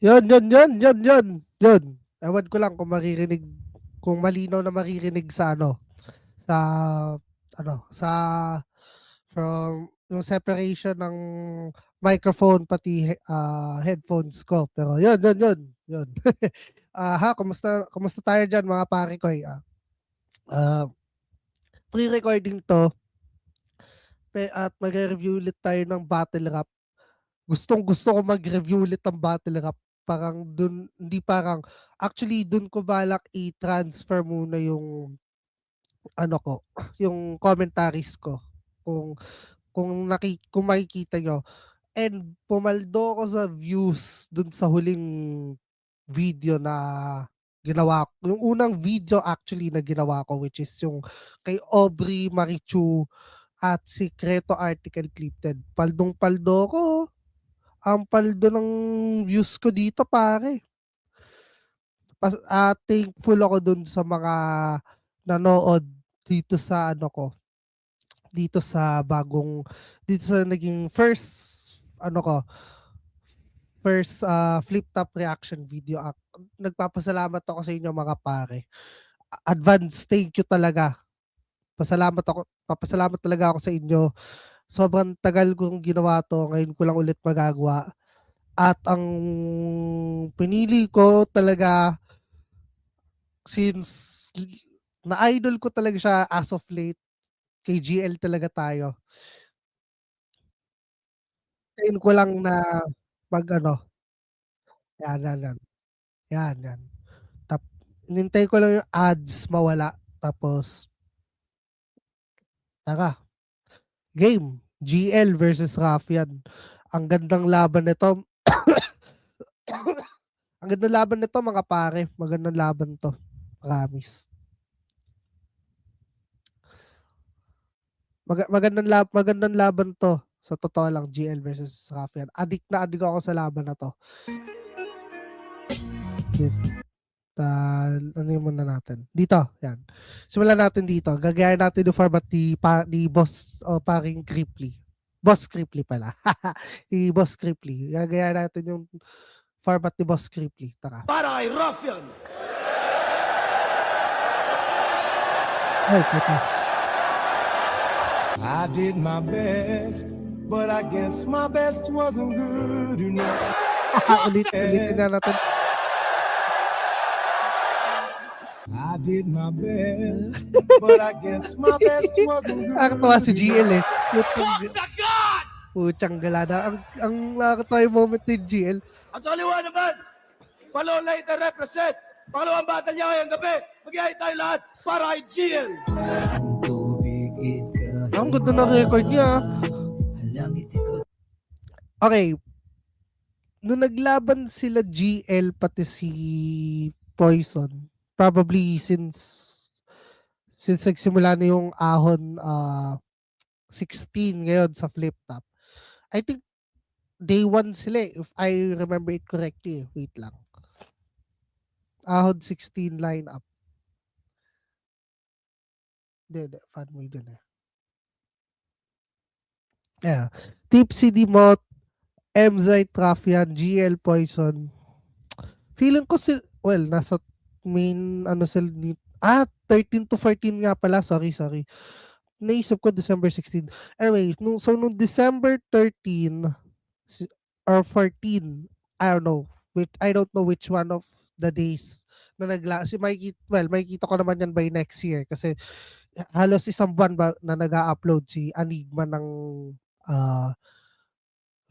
Yun. Ewan ko lang kung maririnig, kung malinaw na maririnig sa sa sa from yung separation ng microphone pati headphones ko. Pero yun. Kumusta tayo dyan mga pare ko? Ah, pre-recording to at magre-review ulit tayo ng battle rap. Gustong-gusto ko mag-review ulit ng battle rap. Parang dun, hindi parang, actually dun ko balak i-transfer muna yung ko, yung commentaries ko. Kung kung makikita nyo. And pumaldo ako sa views dun sa huling video na ginawa ko. Yung unang video actually na ginawa ko, which is yung kay Aubrey Marichu at Secreto Article Clipted. Paldong-paldo ko. Ang paldo ng views ko dito, pare. Thankful ako dun sa mga nanood dito sa dito sa dito sa naging first flip top reaction video. Nagpapasalamat ako sa inyo mga pare. Advance thank you talaga. Papasalamat talaga ako sa inyo. Sobrang tagal kong ginawa to, ngayon ko lang ulit magagawa. At ang pinili ko talaga, since na-idol ko talaga siya as of late, kay GL talaga tayo. Ngayon ko lang na mag yan, yan, yan. Yan. Inintay ko lang yung ads mawala. Tapos, tara, game. GL versus Rafian. Ang gandang laban nito. Ang gandang laban nito mga pare. Magandang laban to. Promise. Magandang laban to. Sa totoo lang, GL versus Rafian. Adik ako sa laban na to. Ano yung muna natin? Dito, yan. Simulan natin dito. Gagayahin natin yung format ni Boss o paring Cripply. Boss Cripply pala. ni Boss Cripply. Gagayahin natin yung format ni Boss Cripply. Taka. Para kay Ruffian! Ay, puta. I did my best, but I guess my best wasn't good enough. Ulitin na natin. I did my best, but I guess my best wasn't good. Nakakatawa si GL eh. Fuck the God! Putsang galada. Ang nakakatawa yung moment ni GL. At sa kaliwa naman, follow later represent. Follow ang battle niya ngayong gabi. Mag-iayay tayo lahat para kay GL. Ang ganda ng record niya. Okay. Nung naglaban sila GL pati si Poison, probably since nagsimula na yung Ahon 16 ngayon sa flip top. I think day 1 sila if I remember it correctly. Wait lang. Ahon 16 lineup. Hindi. Fanboy dun eh. Yeah. Tipsy Dimot, MZ Trafian, GL Poison. Feeling ko nasa main sila 13 to 14 nga pala. Sorry. Naisip ko December 16. Anyway, nung December 13 or 14, I don't know which one of the days na makikita ko naman yan by next year kasi halos isang buwan ba na nag-upload si Enigma ng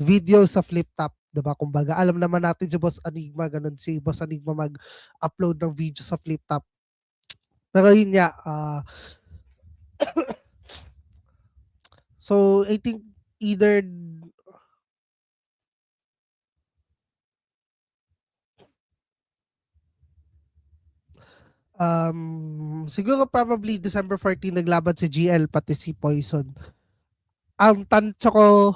video sa flip top, 'di ba? Kumbaga, alam naman natin si Boss Enigma, ganun si Boss Enigma mag-upload ng video sa flip top. Pero yun nga, so I think either siguro probably December 14 naglaban si GL pati si Poison. Ang tansya ko,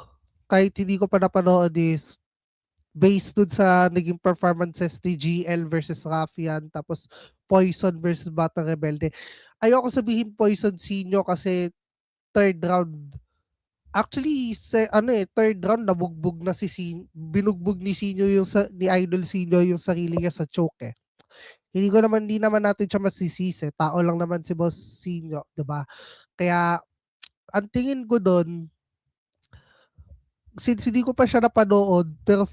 kahit hindi ko pa napanood, is based dun sa naging performances ni GL versus Rafian, tapos Poison versus Batang Rebelde. Ayoko sabihin Poison Sinyo kasi third round Actually, third round nabugbog na binugbog ni Sinyo ni Idol Sinyo yung sarili niya sa choke eh. Hindi naman natin siya masisisi. Tao lang naman si Boss Sinyo, 'di ba? Kaya ang tingin ko doon, since hindi ko pa siya napanood, pero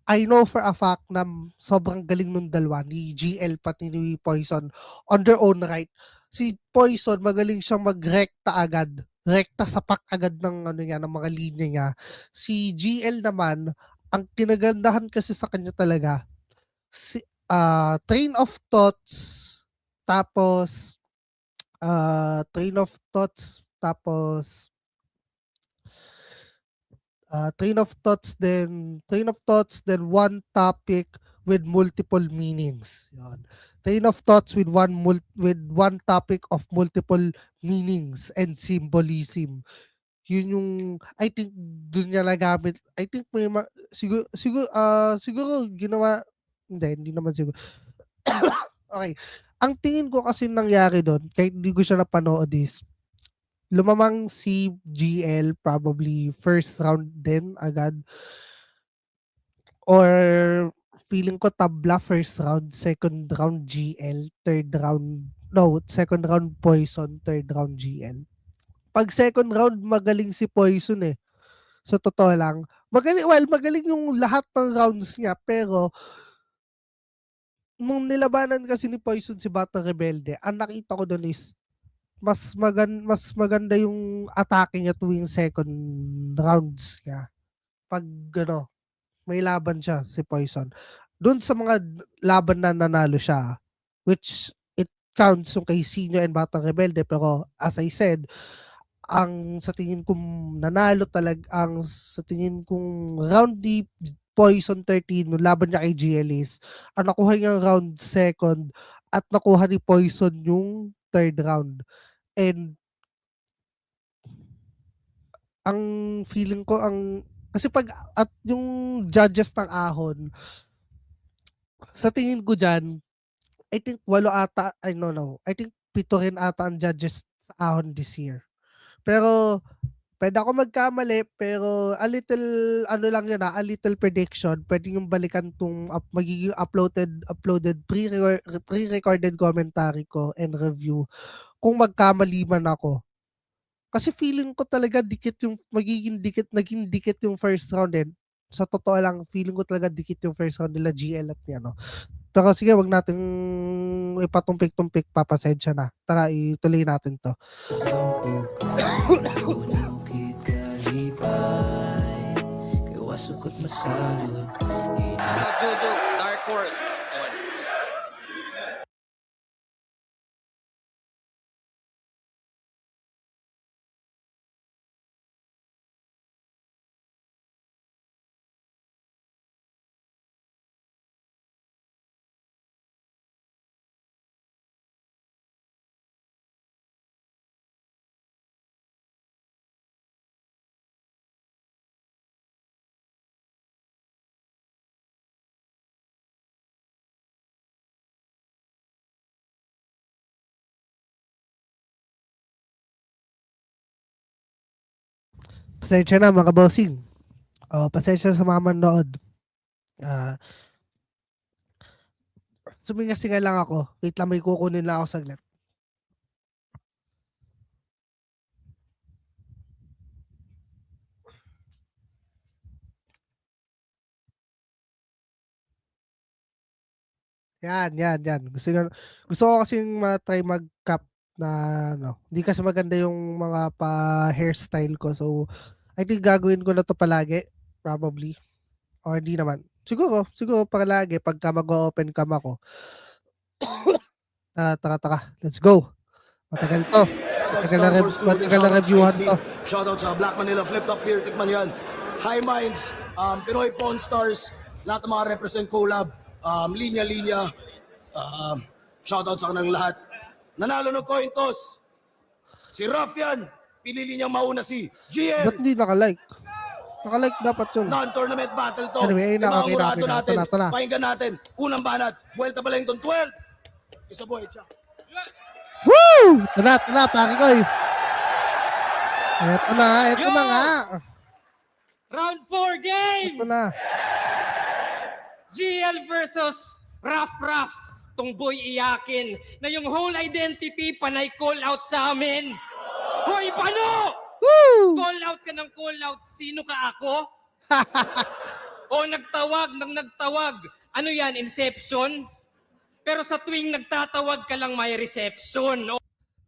I know for a fact na sobrang galing nung dalawa, ni GL pati ni Poison, on their own right. Si Poison, magaling siyang magrekta agad. Rekta sapak agad ng ng mga linya niya. Si GL naman, ang kinagandahan kasi sa kanya talaga, train of thoughts, tapos train of thoughts, tapos train of thoughts, then one topic with multiple meanings. Yun. Train of thoughts with one topic of multiple meanings and symbolism. Yun yung I think dun niya nagamit. I think siguro ginawa hindi naman siguro. Okay. Ang tingin ko kasi nangyari doon, kahit hindi ko siya napanood is, lumamang si GL probably first round din agad. Or feeling ko tabla first round, second round GL, second round Poison, third round GL. Pag second round, magaling si Poison eh. Sa totoo lang. Magaling yung lahat ng rounds niya, pero nung nilabanan kasi ni Poison si Batang Rebelde, ang nakita ko doon is mas maganda yung atake niya tuwing second rounds niya. Pag may laban siya si Poison. Doon sa mga laban na nanalo siya, which it counts yung kay Sinyo and Batang Rebelde, pero as I said, ang sa tingin kong nanalo sa tingin kong round ni Poison 13, nung laban niya kay GL is, ang nakuha niya round second at nakuha ni Poison yung third round. And ang feeling ko, kasi at yung judges ng Ahon, sa tingin ko dyan, I think 8 ata, I don't know, I think 7 rin ata ang judges sa Ahon this year. Pero, pwede ako magkamali, pero a little prediction, pwede yung balikan tong magiging uploaded pre-recorded commentary ko and review kung magkamali man ako. Kasi feeling ko talaga naging dikit yung first round din. Sa totoo lang, feeling ko talaga dikit yung first round nila GL at ni Pero sige, wag nating ipatumpik-tumpik, papasensya na. Tara, ituloy natin to. Juju, Dark Horse. Pasensya na mga bossing. Pasensya sa mga manood. Suminga-singa lang ako. Wait lang, may kukunin lang ako saglit. Yan. Gusto ko kasing try mag-cap na hindi kasi maganda yung mga pa-hairstyle ko. So, I think gagawin ko na to palagi. Probably. Or hindi naman. Siguro palagi pagka mag-open cam ako. Taka. Let's go. Matagal to. Matagal na reviewhan to. Shoutout sa Black Manila Flip Top Beer. Tikman yan. High Minds, Pinoy Pawn Stars, lahat ng mga represent collab, linya-linya. Shoutout sa kanang lahat. Nanalo ng coin toss. Si Ruffian, pinili niyang mauna si GL. Ba't hindi naka-like? Naka-like dapat yun. Non-tournament battle to. Anyway, natin. ito na. Pakinggan natin. Unang banat. Vuelta Balengton 12. Isa boy, Chuck. Woo! Tara, paki ko. Eto na, eto na Yo! nga. Round 4 game! Eto na. GL versus Raf. Tong boy iyakin na yung whole identity panay call out sa amin. Hoy, Bano! Woo! Call out ka ng call out. Sino ka ako? O nagtawag ng nagtawag. Ano yan, Inception? Pero sa tuwing nagtatawag ka lang may reception.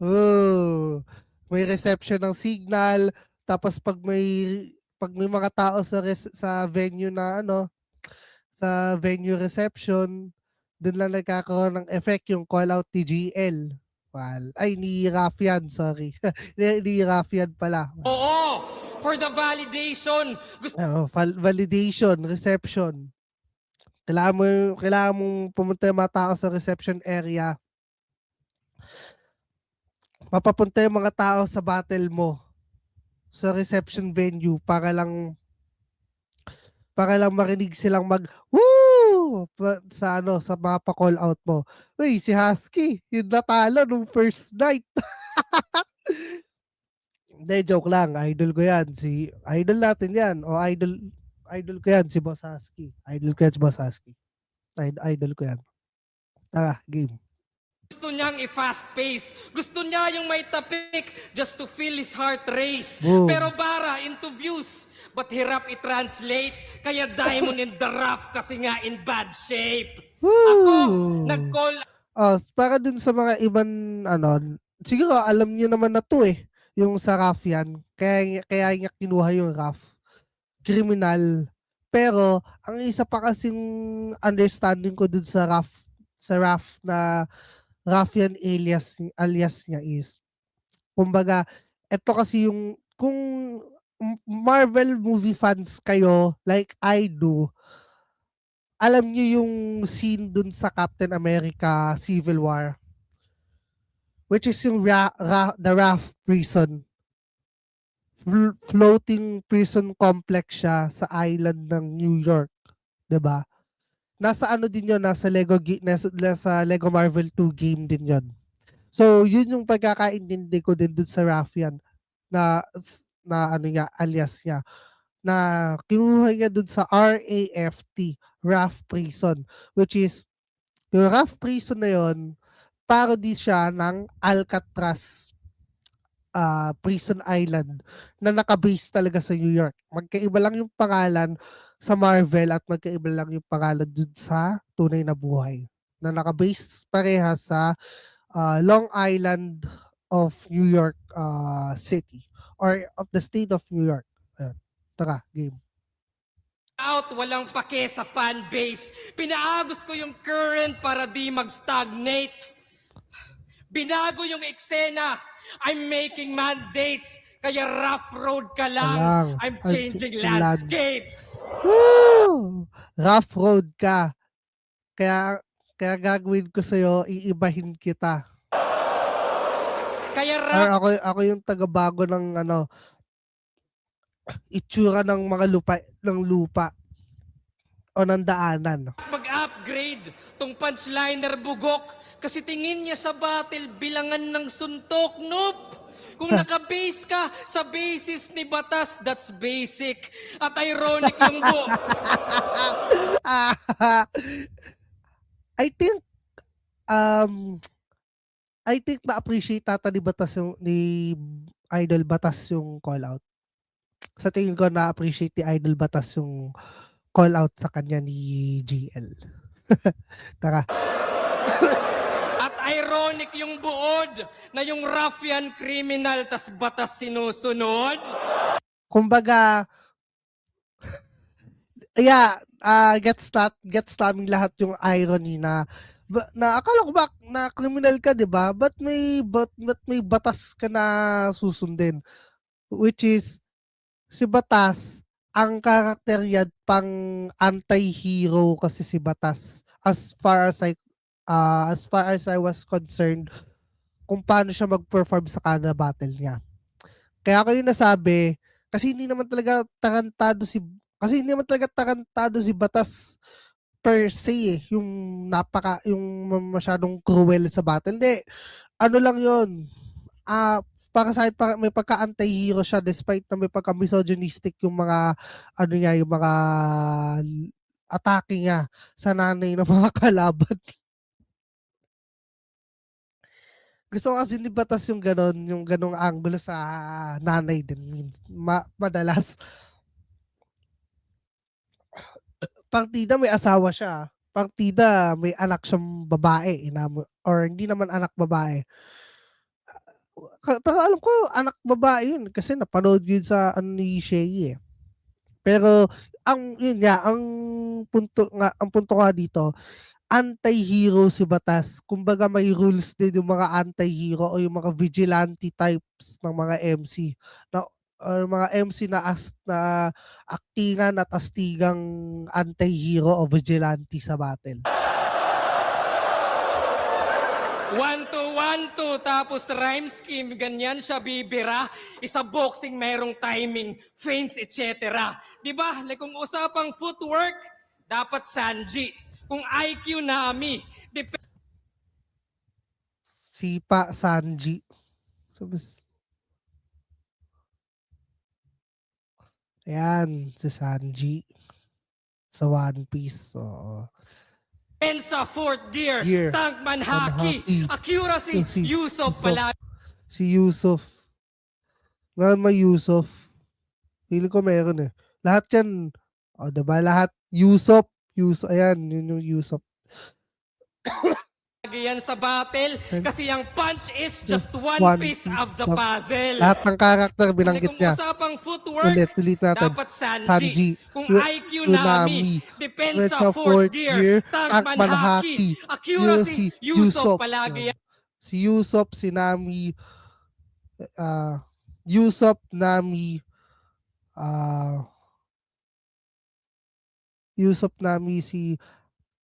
Oh, may reception ng signal, tapos pag may mga tao sa venue na sa venue reception, dun lang nagkakaroon ng effect yung call out ni GL. Ay, ni Rafian, sorry. ni Rafian pala. Oo, for the validation. Gusto Validation, reception. Kailangan mong pumunta yung mga tao sa reception area. Mapapunta yung mga tao sa battle mo sa reception venue para lang marinig silang woo sa mga pa-call out mo. Uy, si Husky, yung natalo nung first night. Hindi, joke lang. Idol ko yan. Idol natin yan. O idol ko yan, si Boss Husky. Idol ko yan, si Boss Husky. Idol ko yan. Tara, game. niyang i-fast pace. Gusto niya yung may tapik just to feel his heart race. Boom. Pero bara into views. But hirap i-translate. Kaya diamond in the rough kasi nga in bad shape. Ako, nag-call Para dun sa mga ibang siguro alam niyo naman na to yung sa RAF yan. Kaya niya kinuha yung RAF. Criminal. Pero ang isa pa kasing understanding ko dun sa RAF na Rafian alias niya is, kumbaga, eto kasi yung, kung Marvel movie fans kayo, like I do, alam niyo yung scene dun sa Captain America Civil War, which is yung the RAF prison. Floating prison complex siya sa island ng New York. 'Di ba? Nasa din yun, nasa Lego Marvel 2 game din yun. So, yun yung pagkakaintindi ko din dun sa Rafian na alias niya, na kinuha niya dun sa RAFT, RAF Prison, which is, yung RAF Prison na yun, parody siya ng Alcatraz Prison Island na nakabase talaga sa New York. Magkaiba lang yung pangalan sa Marvel at magkaiba lang yung pangalan dun sa tunay na buhay. Na nakabase parehas sa Long Island of New York City or of the state of New York. Ayan. Tara, game. out, walang pake sa fan base. Pinaagos ko yung current para di mag-stagnate. Binago yung eksena. I'm making mandates. Kaya rough road ka lang. I'm changing landscapes. Woo! Rough road ka. Kaya gagawin ko sa'yo, iibahin kita. Kaya Ako yung tagabago ng itsura ng mga lupa o ng daanan. mag-upgrade tong punchliner bugok kasi tingin niya sa battle bilangan ng suntok. Nope! Kung naka-base ka sa basis ni Batas, that's basic. At ironic yung I think na-appreciate nata ni Idol Batas yung call out. Sa tingin ko na-appreciate ni Idol Batas yung call out sa kanya ni GL. Tara. At ironic yung buod na yung ruffian criminal tas Batas sinusunod. Kumbaga, gets namin lahat yung irony na akala ko ba na criminal ka, 'di ba? But may batas ka na susundin, which is si Batas, ang karakter yan pang anti-hero kasi si Batas, as far as I was concerned kung paano siya mag-perform sa kada battle niya. Kaya ako yung nasabi, kasi hindi naman talaga tarantado si Batas per se yung masyadong cruel sa battle. Hindi. Ano lang yun? para sa'kin may pagka-anti-hero siya despite na may pagka-misogynistic yung mga ano niya, yung mga atake niya sa nanay ng mga kalaban. Gusto ko kasi ni Batas yung gano'n, yung gano'ng angulo sa nanay din madalas. Partida may asawa siya, partida may anak siyang babae or hindi naman anak babae. Pero alam ko anak babae yun kasi napanood ko yun sa ano ni Shea, eh. Pero yun nga, ang punto nga dito, anti-hero si Batas. Kumbaga may rules din yung mga anti-hero o yung mga vigilante types ng mga MC na or mga MC na aktingan at astigang anti-hero o vigilante sa battle. 1-2-1-2, tapos rhyme scheme, ganyan siya bibira. Isa boxing, merong timing, feints, etc. Diba? Like kung usapang footwork, dapat Sanji. Kung IQ Nami, Sipa Sanji. Ayan, si Sanji sa One Piece. Oo. Pensa fourth gear, Gear. Tankman Haki, Haki. accuracy, Si Yusuf Yusuf. pala. Si Yusuf. Meron may Yusuf. Feeling ko meron eh. Lahat yan. O, diba? Lahat. Yusuf. Ayan, yun yung Yusuf. Yan sa battle kasi yung punch is just one one piece piece of the of- puzzle. Lahat ng karakter binanggit Kung niya. usapang footwork, Ulit natin. dapat Sanji. Sanji. Kung Yu- IQ Nami, Depensa Depensa fourth gear, Tankman Tankman Haki, Haki, accuracy, Yusuf palagi yan. Si Yusuf, si Nami, Yusuf, Nami, Yusuf, Nami, si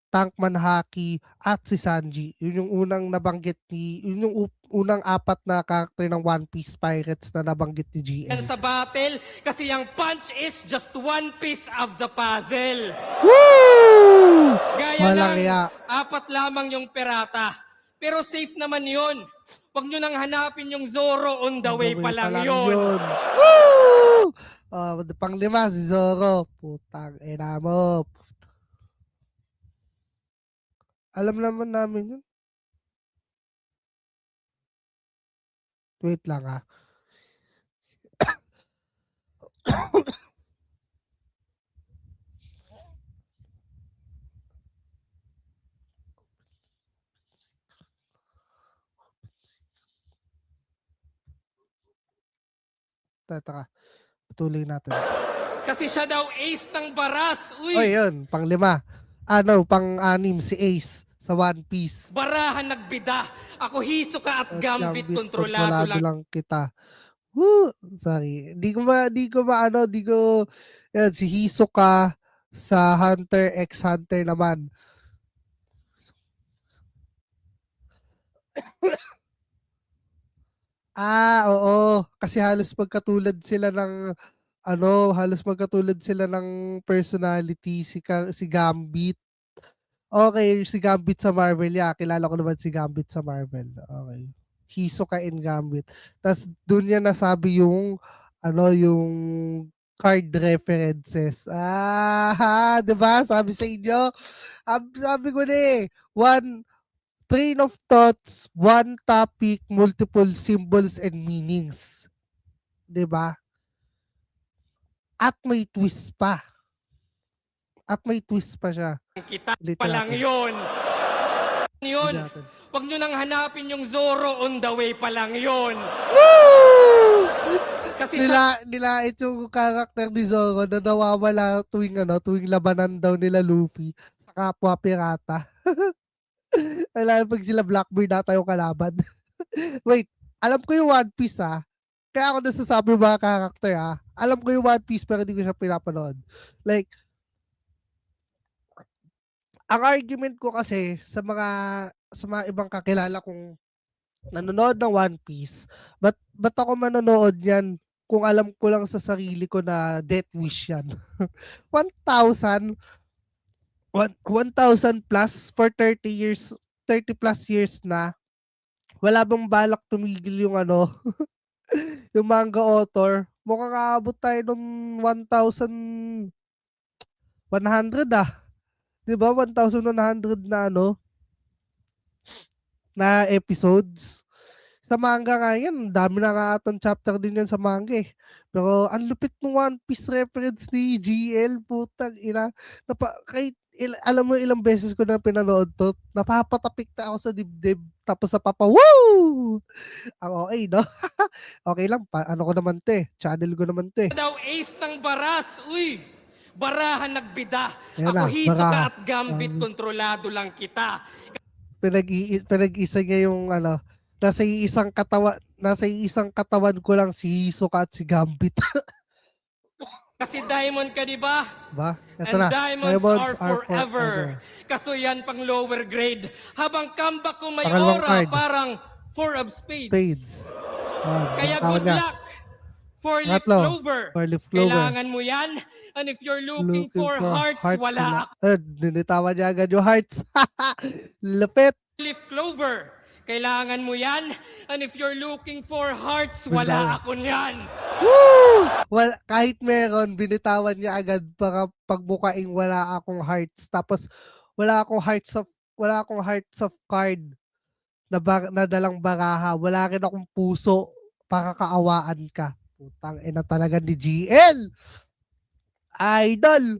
Tankman Haki, at si Sanji. Yun yung unang nabanggit yun yung unang apat na karakter ng One Piece Pirates na nabanggit ni Yan GL. sa battle kasi yung punch is just one piece of the puzzle. Woo! Gaya Walang lang, ya. 4 lamang yung pirata. Pero safe naman yun. Huwag nyo nang hanapin yung Zoro on the way pa lang yun. Woo! Panglima si Zoro. Putang ina mo. Alam naman namin yun. Wait lang ah. Taka. Patuloy natin. Kasi siya daw ace ng baras. O Uy, yun, panglima. Pang-anim si Ace sa One Piece. barahan nagbida. Ako Hisoka at Gambit, kontrolado kontrolado lang. lang kita. Woo! Sorry. Yan, si Hisoka sa Hunter x Hunter naman. Oo. Kasi halos magkatulad sila ng personality si Gambit. Okay, si Gambit sa Marvel. Yeah, kilala ko naman si Gambit sa Marvel. Okay. Hisoka and Gambit. Tapos doon niya nasabi yung yung card references. 'Di ba? Sabi sa inyo. Sabi ko na eh. One train of thoughts, one topic, multiple symbols and meanings. 'Di ba? At may twist pa. Siya. Kita Ulitin pa lang natin. yun. Yun. Ulitin natin. Huwag nyo nang hanapin yung Zoro on the way pa lang yun. Woo! Kasi sa Nila yung character ni Zoro na nawawala tuwing labanan daw nila Luffy sa kapwa pirata. Wala pag sila Blackbeard na tayo kalaban. Wait, alam ko yung One Piece ah. Kaya ako nasasabi yung mga character ah. Alam ko yung One Piece pero hindi ko siya pinapanood. Like, ang argument ko kasi sa mga ibang kakilala kong nanonood ng One Piece, ba't ako manonood yan kung alam ko lang sa sarili ko na death wish yan? 1,000 plus for 30 plus years na, wala bang balak tumigil yung yung manga author, mukhang aabot tayo ng 1,100 ah. 'Di ba? 1,100 na ano, na episodes. Sa manga nga yan, dami na nga atang chapter din yan sa manga eh. Pero ang lupit ng One Piece reference ni GL, putang ina. Kahit alam mo ilang beses ko na pinanood to, napapatapik na ako sa dibdib. Tapos woo! Ang okay, no? Okay lang, ano ko naman to eh. Channel ko naman to eh. Daw ace ng baras. Uy, barahan nagbida. Ayan Ako na, Hisoka baraha. at Gambit, kontrolado lang kita. Pinag-isa niya yung ano, nasa isang katawan ko lang si Hisoka at si Gambit. Kasi diamond ka, di ba? Ba? Ito And na. diamonds are forever. Kaso yan pang lower grade. Habang comeback ko may Pangalawang aura, card. parang four of spades. Spades. Kaya tawag good niya. luck. Four-leaf Pangatlo, clover. four-leaf clover. Kailangan mo yan. And if you're looking for hearts, wala ako. Ninitawan niya agad yung hearts. Lapit. Leaf clover. Kailangan mo yan. And if you're looking for hearts, Wala. wala ako niyan. Woo! Well, kahit meron, binitawan niya agad para pagbukaing wala akong hearts. Tapos, wala akong hearts of card na dalang baraha. Wala rin akong puso para kaawaan ka. Putang ina talaga ni GL. Idol.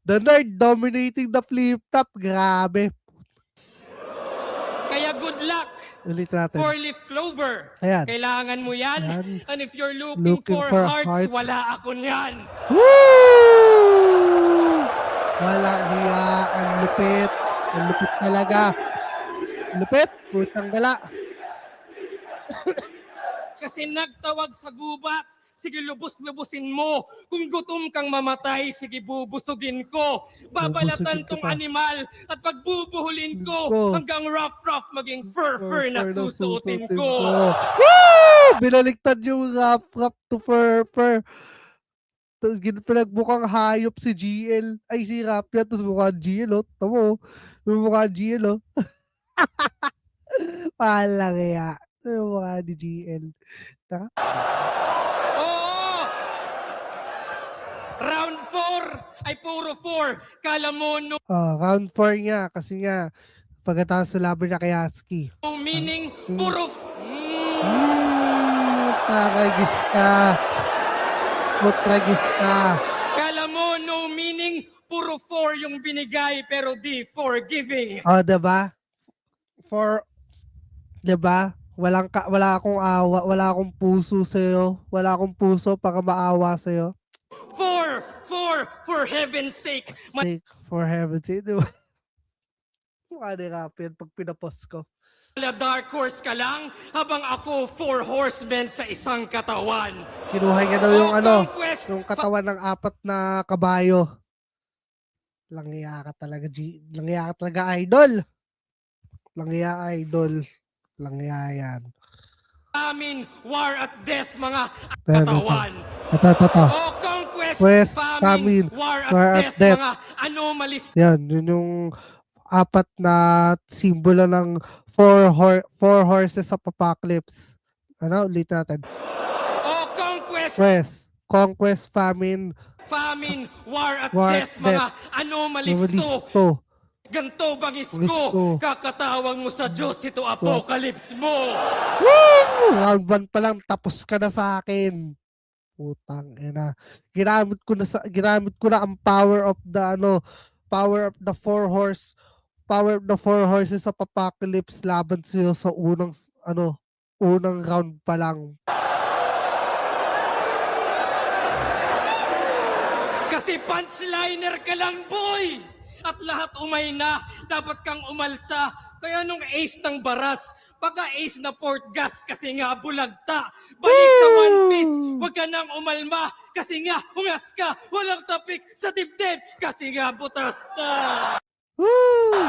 The nerd dominating the flip top. Grabe. Kaya good luck. Ulit natin. Four-leaf clover. Ayan. Kailangan mo yan. Ayan. And if you're looking for hearts, wala ako niyan. Woo! Walang hiya. Ang lupit. Ang lupit talaga. Lupit. Putang gala. Kasi nagtawag sa gubat. Sige, lubos-lubusin mo. Kung gutom kang mamatay, sige, bubusugin ko. Babalatan Bubusugin tong kita. animal at pagbubuhulin ko Ko. hanggang rough maging fur na susuotin ko. Woo! Binaliktad yung rap to fur. Tapos pinagbukang hayop si GL. Ay, si Rapia. Tapos mukhang GL, oh. Tamo, yung mukhang GL, oh. Palang kaya. Yung mukha ni GL. Oo! Round 4 ay puro 4. Kala mo no Round 4 nga. Kasi nga, pagkatapos sa laban niya kay Husky. meaning, puro Taragis ka. Mutragis ka. Kala mo no meaning, puro 4 yung binigay pero di forgiving. Diba? Diba? Wala akong awa, wala akong puso sa'yo. Wala akong puso para maawa sa'yo. For heaven's sake. For heaven's sake, diba? Mukha ni Rapid pag pinapost ko. Dark horse ka lang habang ako 4 horsemen sa isang katawan. Kinuha niya daw yung Conquest, yung katawan ng 4 na kabayo. Langya ka talaga, idol. Langya, idol. Langya yan. famine, war at death, mga katawan. Ito. Conquest, famine, war at death, mga anomalies. Yan, yun yung 4 na simbolo ng 4 horses of apocalypse. Ulit natin. Conquest, famine, war at death, death, mga anomalies to. to. Ganto bangis Bangis ko, ko. kakatawag mo sa Diyos, ito apocalypse mo. Woo! Round 1 pa lang, tapos ka na sa akin. Putang ina. Ginamit ko na ang power of the 4 horses of apocalypse laban sa'yo sa unang round pa lang. Kasi punchliner ka lang, boy! At lahat umay na, dapat kang umalsa. Kaya nung ace ng baras, pagka ace na port gas, kasi nga bulagta. Balik sa One Piece, wag ka nang umalma. Kasi nga ungas ka, walang tapik sa dibdib. Kasi nga butas na. Woo!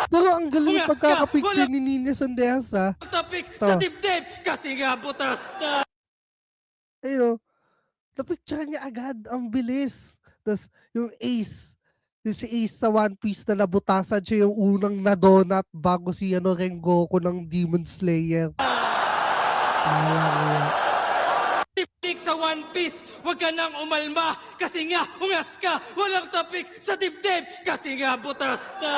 Pero ang galing Ungas ka, pagkakapicture wala- ni Nina Sandejas, ha? Tapik sa dibdib, kasi nga butas na. Ayun, napicture niya agad. Ang bilis. Tapos, yung si Ace sa One Piece na nabutasan siya yung unang na-donut bago si Rengoku ng Demon Slayer. Alam mo yan. Tipik sa One Piece, huwag ka nang umalma. Kasi nga, ungas ka, walang tapik sa dibdib. Kasi nga, butas na.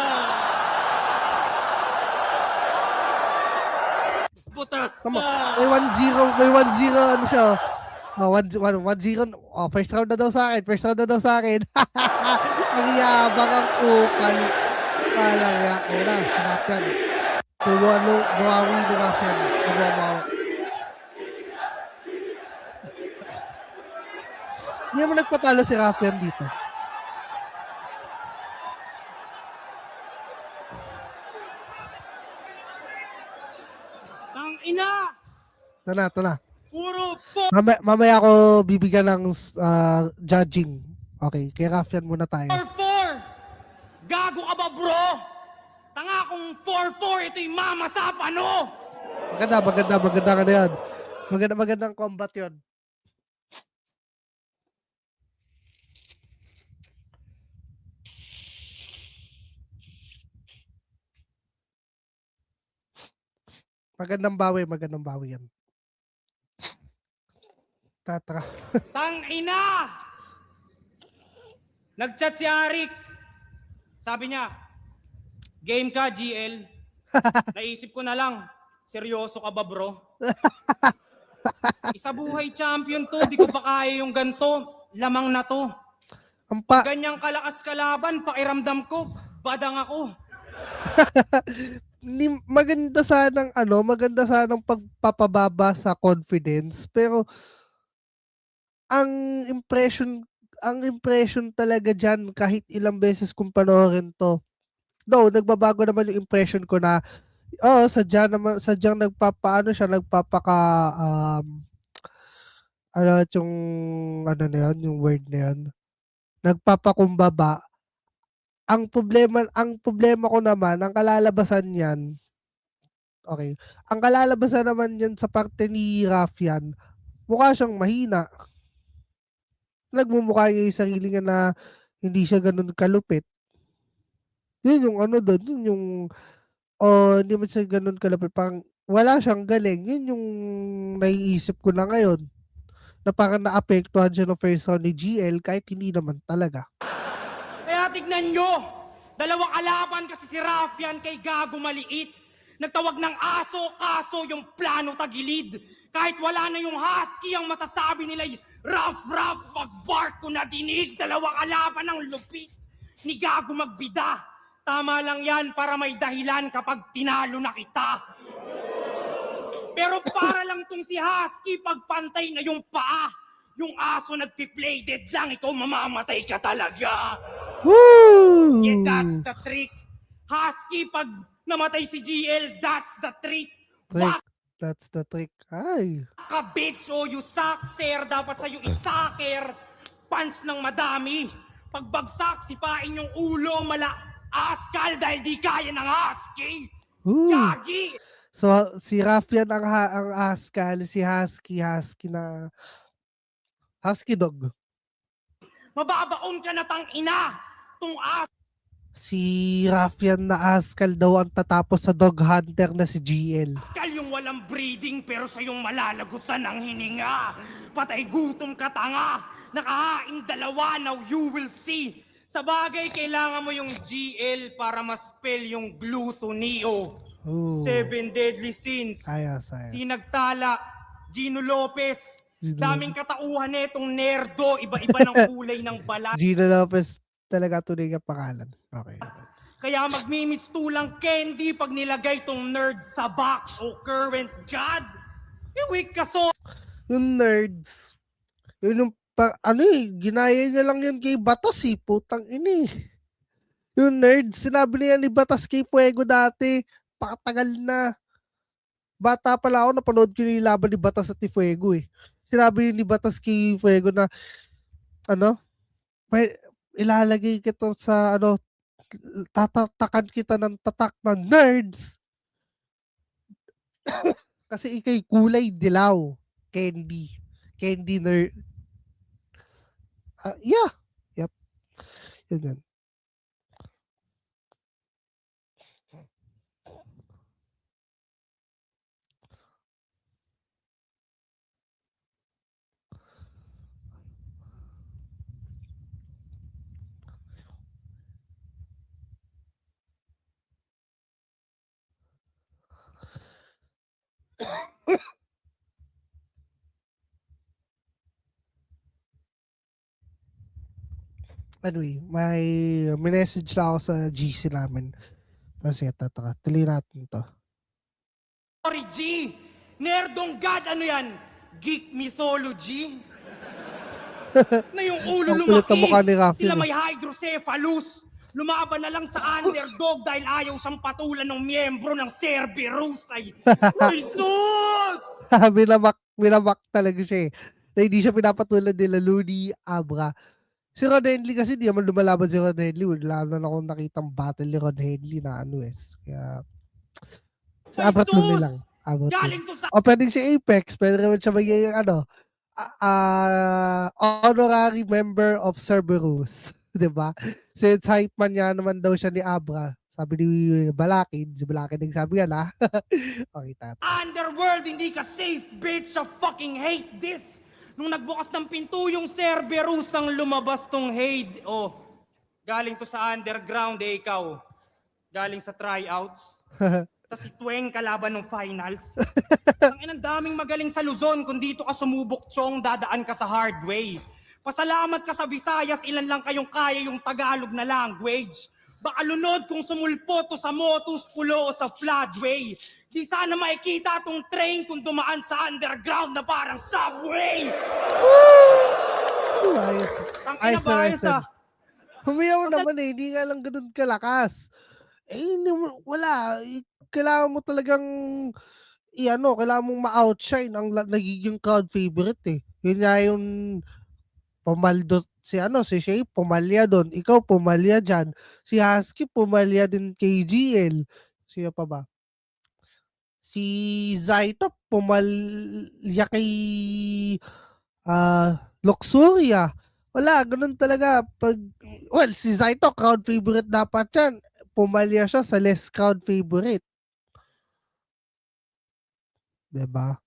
Butas Tama. na. May 1-0, may 1-0 ano siya. Oh, 1-0. Oh, first round na daw sa akin. First round na daw sa akin. Ang yabang ang kupal. Walang ya. Ayun na, si Rapian. Bumawi ni Rapian. Bumawi. Hindi naman nagpatalo si Rapian dito. Ang ina! Ito na. Puro po! Mamaya ako bibigyan ng judging. Okay, kay Rafian muna tayo. 4-4! Gago ka ba, bro? Tanga kung 4-4, ito'y mama sa pano! Maganda ka na yan. Magandang combat yon. Magandang bawi yan. Tatra. Tang ina! Nag-chat si Arik. Sabi niya, game ka, GL. Naisip ko na lang, seryoso ka ba, bro? Isa buhay champion to, di ko pa kaya yung ganto. Lamang na to. Ganyang kalakas kalaban, pakiramdam ko, badang ako. Maganda sanang pagpapababa sa confidence, pero ang impression talaga diyan kahit ilang beses kung panoorin to. Though nagbabago naman yung impression ko na sadyang nagpapaka yung word na yun, nagpapakumbaba. Ang problema ko naman, ang kalalabasan niyan, okay, ang kalalabasan naman niyan sa parte ni Rafian, mukha siyang mahina. Nagmumukha niya yung sarili niya na hindi siya ganun kalupit. Yun yung yun yung, hindi man siya ganun kalupit, parang wala siyang galing. Yun yung naiisip ko na ngayon, na parang naapektuhan siya ng first round ni GL kahit hindi naman talaga. Kaya tignan nyo, dalawang kalaban kasi si Rafian kay Gago maliit. Nagtawag ng aso, kaso yung plano tagilid. Kahit wala na yung husky, ang masasabi nila'y rough, pag-bark ko na dinig. Dalawang kalaban ang lupit ni Gago magbida. Tama lang yan para may dahilan kapag tinalo na kita. Pero para lang tong si husky, pagpantay na yung paa. Yung aso nagpi-play dead lang, ikaw mamamatay ka talaga. Woo! Yeah, that's the trick. Husky, pag namatay si GL, that's the trick. That's the trick. Ay. Ka bitch, oh, you suck, sir. Dapat sa'yo isaker. Punch ng madami. Pagbagsak, sipain yung ulo, askal dahil di kaya ng husky. Gagi! So, si Rafian ang askal, si husky na husky dog. Mababaon ka na tang ina. Tung Si Rafian na askal daw ang tatapos sa dog hunter na si GL. askal yung walang breeding pero sa yung malalagutan ng hininga. Patay gutom ka tanga. Nakahaing dalawa, now you will see. Sa bagay, kailangan mo yung GL para ma-spell yung glutonio. 7 deadly sins. Ayos. Sinagtala, Gino Lopez. Gino Daming katauhan netong nerdo, iba-iba ng kulay ng balat. Gino Lopez talaga tunay nga pangalan. Okay. Kaya magmimistulang candy pag nilagay tong nerd sa box o current god. Iwik ka so. Yung nerds, yun yung ginaya niya lang yun kay Batas putang ini. Yung nerds, sinabi niya ni Batas kay Fuego dati, pakatagal na. Bata pala ako, napanood ko yung laban ni Batas at ni Fuego Sinabi ni Batas kay Fuego na, ilalagay kita sa, tatatakan kita ng tatak ng nerds. Kasi ikay kulay dilaw. Candy nerd. Yeah. Yep. Yun. Anyway, may message lang ako sa GC namin. Kasi tuloy natin to. Sorry, G! Nerdong God, ano yan? Geek mythology? Na yung ulo Ang kulit ng mukha lumaki, ni Rafi, sila no? may hydrocephalus. Lumaban na lang sa underdog dahil ayaw siyang patulan ng miyembro ng Cerberus. Ay, Jesus! Binamak talaga siya eh. Na hindi siya pinapatulan nila Looney, Abra. Si Ron Henley kasi di naman lumalaban si Ron Henley. Wala naman akong nakitang battle ni Ron Henley na ano eh. Kaya, sa Abra Looney lang. Abra Looney. Galing to sa O pwedeng si Apex, pwede naman siya magiging honorary member of Cerberus. Diba? Since hype man niya naman daw siya ni Abra. Sabi ni Balakin. Si Balakin nagsabi yan ha. Okay, tata. underworld, hindi ka safe, bitch. I fucking hate this. Nung nagbukas ng pinto yung Cerberus ang lumabas tong hate. Oh, galing to sa underground eh, ikaw. Galing sa tryouts. Tapos si Tweng kalaban ng finals. Ang daming magaling sa Luzon. Kung dito ka sumubok, Chong, dadaan ka sa hard way. Pasalamat ka sa Visayas, ilan lang kayong kaya yung Tagalog na language. Baka lunod kung sumulpo to sa motus, pulo o sa floodway. Di sana makikita tong train kung dumaan sa underground na parang subway. Ayos. Tangina ba, ayos ah. Humiyaw naman eh, hindi nga lang ganun kalakas. Eh, wala. Kailangan mo talagang, kailangan mong ma-outshine ang nagiging crowd favorite eh. Yun nga yung pumaldo, si Shay, pumalya doon. Ikaw, pumalya dyan. Si Husky, pumalya din kay GL. Sino pa ba? Si Zaito, pumalya kay Luxuria. Wala, ganun talaga. Si Zaito, crowd favorite dapat yan. Pumalya siya sa less crowd favorite. Diba?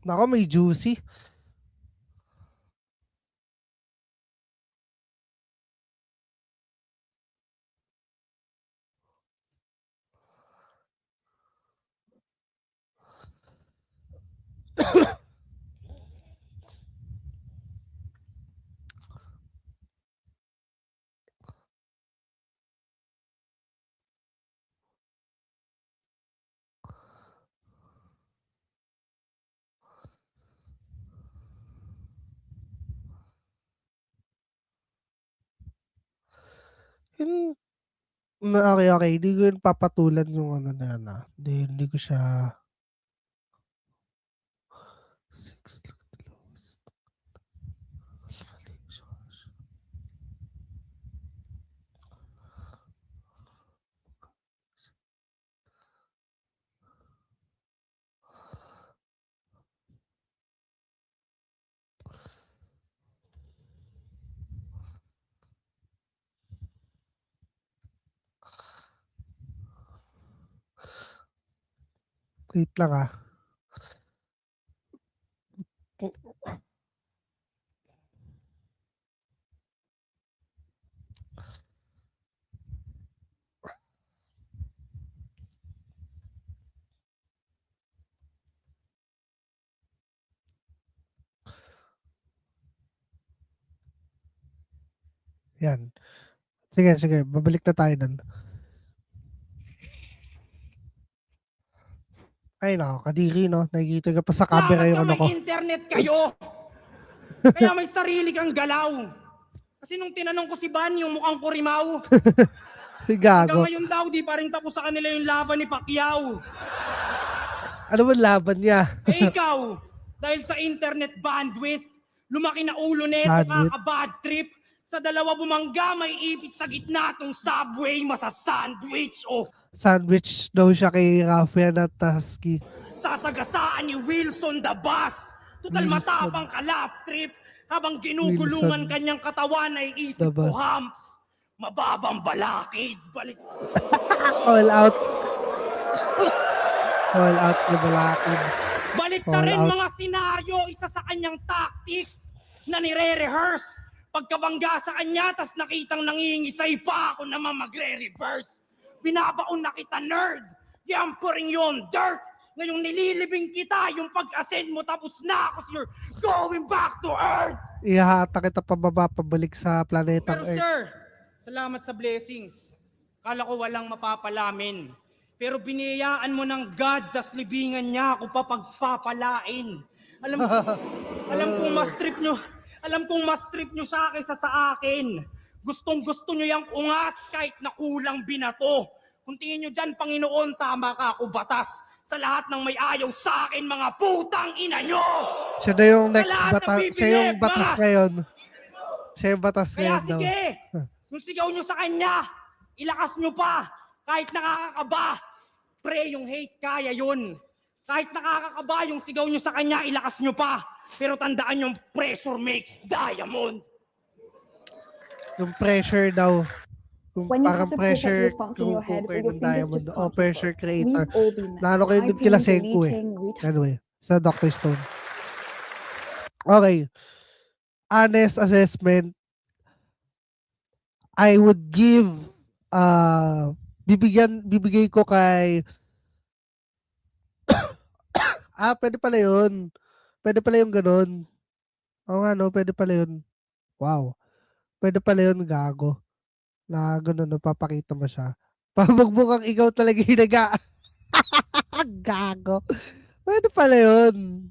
Nako, may juicy. Okay. Hindi ko yun papatulan yung ano na yan. Hindi ko siya... Wait lang Yan. Sige. Babalik na tayo dun. Ay nako, kadiri no. Nakikita ka pa sa camera yung ano ko. May internet kayo. Kaya may sarili kang galaw. Kasi nung tinanong ko si Ban, yung mukhang kurimaw. Hanggang Gago. ngayon daw, di pa rin tapos sa kanila yung laban ni Pacquiao. Ano ba laban niya? Eh ikaw, dahil sa internet bandwidth, lumaki na ulo neto, Bandwidth? kaka-bad trip. Sa dalawa bumangga, may ipit sa gitna tong subway, masa-sandwich. Oh, Sandwich daw siya kay Rafael at Husky. sasagasaan ni Wilson the Bus. Total Wilson. matapang ka, laugh trip. Habang ginugulungan Wilson. kanyang katawan ay isip ko, Labas. Humps, mababang balakid. Balik. All out. All out na balakid. Balik na All rin out. mga senaryo, isa sa kanyang tactics na nire-rehearse. Pagkabangga sa kanya, tas nakitang nangingisay pa ako naman magre-reverse. Binabaon na kita, nerd. Yampuring yon, dirt. Ngayong nililibing kita, yung pag-ascend mo tapos na ako, you're going back to Earth. Ihahata kita pababa, pabalik sa planetang Pero Earth. sir, salamat sa blessings. Kala ko walang mapapalamin. Pero biniyaan mo ng God, tas libingan niya ako papagpapalain. Alam kong mas trip nyo. Alam kong mas trip nyo sa akin sa akin. Gustong gusto nyo yung ungas kahit na kulang binato. Kung tingin nyo dyan, Panginoon, tama ka ako batas. Sa lahat ng may ayaw sa akin, mga putang ina nyo! Siya na yung next lahat ng batas. bibilib, Siya yung batas mga- ngayon. Siya yung batas Kaya ngayon daw. sige, yung sigaw nyo sa kanya, ilakas nyo pa. Kahit nakakakaba, pre, yung hate kaya yun. Kahit nakakakaba, yung sigaw nyo sa kanya, ilakas nyo pa. Pero tandaan yung pressure makes diamond. Yung pressure daw. Yung When you parang have the pressure, perfect response in yung your head, cooker or your ng fingers diamond. just O can't pressure keep up. creator. We've all been there. Naano ko yun Typing, kila Senko eh. deleting, Anyway, sa Dr. Stone. Okay. Honest assessment. I would give bibigay ko kay pwede pala yun. Pwede pala yung ganun. Oo nga no, pwede pala yun. Wow. Pwede pala yun, gago. Na ganun, napapakita mo siya. Pamagbukang ikaw talaga yung gago. Pwede pala yun.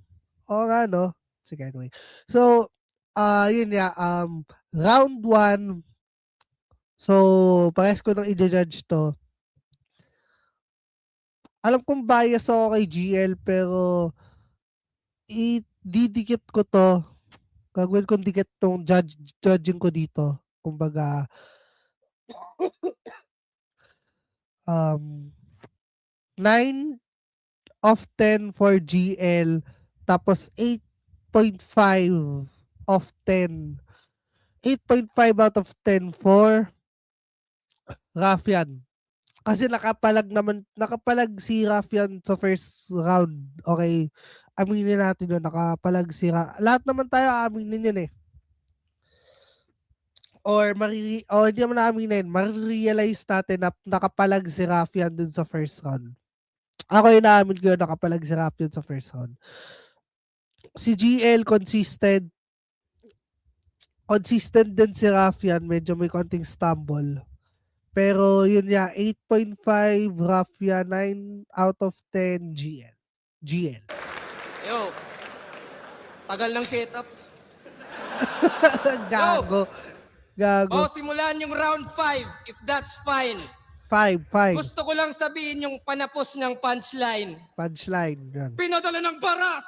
Oo nga no. Sige, anyway. So, yun nga, round 1. So, parehas ko nang i-judge to. Alam kong bias ako kay GL, pero didikit ko to. Gagawin kong dikit tong judging ko dito. Kumbaga, 9 of 10 for GL, tapos 8.5 of 10. 8.5 out of 10 for Rafian. Kasi nakapalag si Rafian sa first round. Okay, aminin natin yun, nakapalag si lahat naman tayo aminin yun eh. Or hindi naman aminin, marirealize natin na nakapalag si Rafian dun sa first round. Ako yung naamin ko yun, nakapalag si Rafian sa first round. Si GL consistent din si Rafian, medyo may konting stumble. Pero yun nga, 8.5 Rafian, 9 out of 10 GL. Yo, tagal ng setup. Gago. Simulan yung round 5, if that's fine. 5. Gusto ko lang sabihin yung panapos ng punchline. Punchline. Yan. Pinadala ng baras!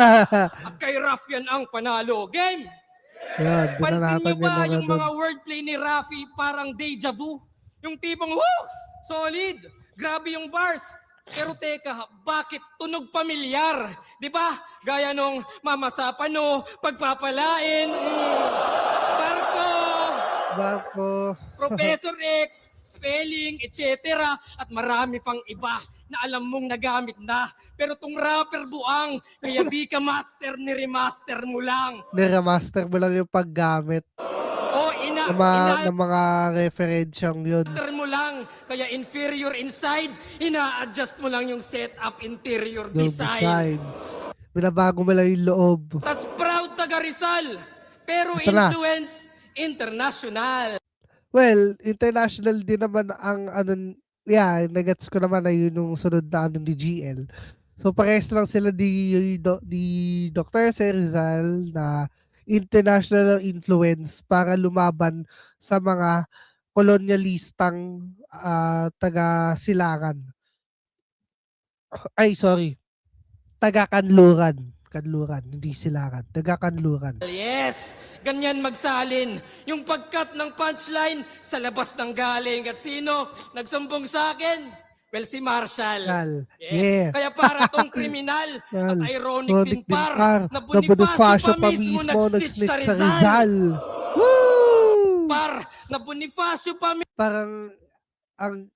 At kay Rafian ang panalo. Game! Yan, Pansin binanatan nyo ba niya yung mga wordplay ni Rafi parang deja vu? Yung tipong, woo! Solid! Grabe yung bars. Pero teka, bakit tunog pamilyar? Di ba? Gaya nung mamasapano, pagpapalain, Barko. Professor X, spelling, etc. At marami pang iba na alam mong nagamit na. Pero tong rapper buang, kaya di ka master ni remaster mo lang. Niremaster mo lang yung paggamit O ng mga referensyang yun. Master mo lang, kaya inferior inside, ina-adjust mo lang yung setup interior Yung design. Binabago mo lang yung loob. Tas proud taga Rizal, pero Ito na. influence international. Well, international din naman ang nagets ko naman na yun yung sunod na ni GL. So parehas lang sila di Dr. Rizal na international influence para lumaban sa mga kolonyalistang taga-silangan. Ay, sorry. Taga-kanluran. Kanluran, hindi silangan. Taga-kanluran. Yes, ganyan magsalin. Yung pagkat ng punchline sa labas ng galing. At sino nagsumbong sa akin? Well, si Marshall. Gal. Yeah. Yeah. Kaya para tong kriminal at Gal. ironic din par na Na Bonifacio Bonifacio pa mismo nag-snitch sa Rizal. Rizal. Woo! Par na Bonifacio pa Parang ang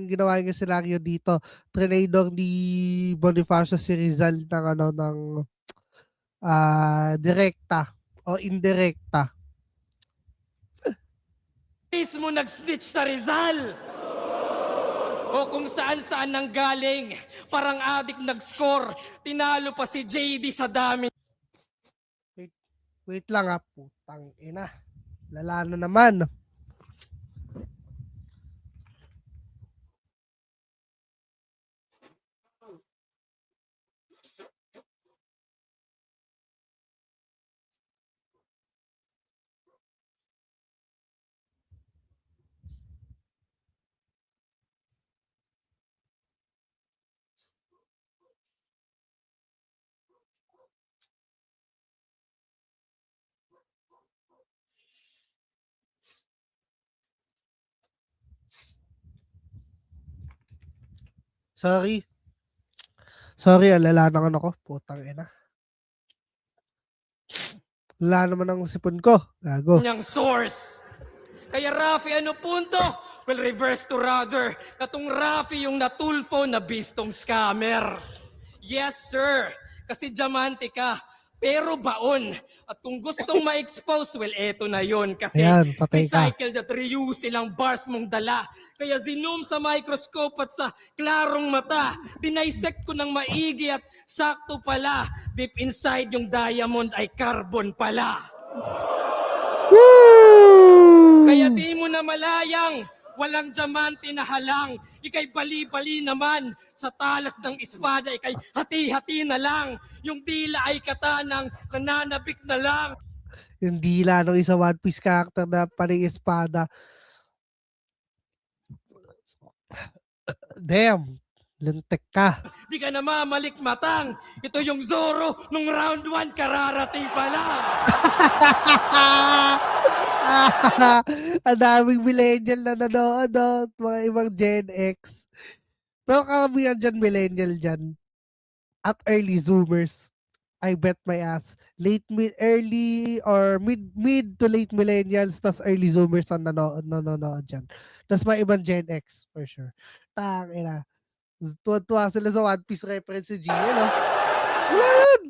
ginawa niya senaryo dito, trinador ni Bonifacio si Rizal ng direkta o indirekta. mismo nag-snitch sa Rizal. O kung saan-saan nang galing. Parang adik nag-score. Tinalo pa si JD sa dami. Wait lang putang ina. Lala na naman. Sorry. Lala ng ko. Putang ina. Lala naman ang sipon ko. Gago. Niyang source. Kaya Rafi, ano punto? Well, reverse to rather. Katong Rafi yung natulfo na bistong scammer. Yes, sir. Kasi diamante ka. Pero baon. At kung gustong ma-expose, well, eto na yon. Kasi Ayan, patay ka. recycled at reuse silang bars mong dala. Kaya zoom sa microscope at sa klarong mata. Dinaisect ko ng maigi at sakto pala. Deep inside yung diamond ay carbon pala. Kaya di mo na malayang, walang diamante na halang. Ika'y bali-bali naman, sa talas ng espada, ika'y hati-hati na lang. Yung dila ay katanang, nananabik na lang. Yung dila ng isa One Piece character na panay espada. Damn. Lintek ka. Di ka na mamalikmatang. Ito yung Zoro nung round 1 kararating pa lang. Ang daming millennial na nanonood, mga ibang Gen X. Pero karamihan dyan millennial dyan. At early Zoomers. I bet my ass. Early or mid to late millennials, tas early Zoomers ang nanonood dyan. Tas may ibang Gen X for sure. Tangina. Tuwa sila sa One Piece reference si Gio, no? Wala yun!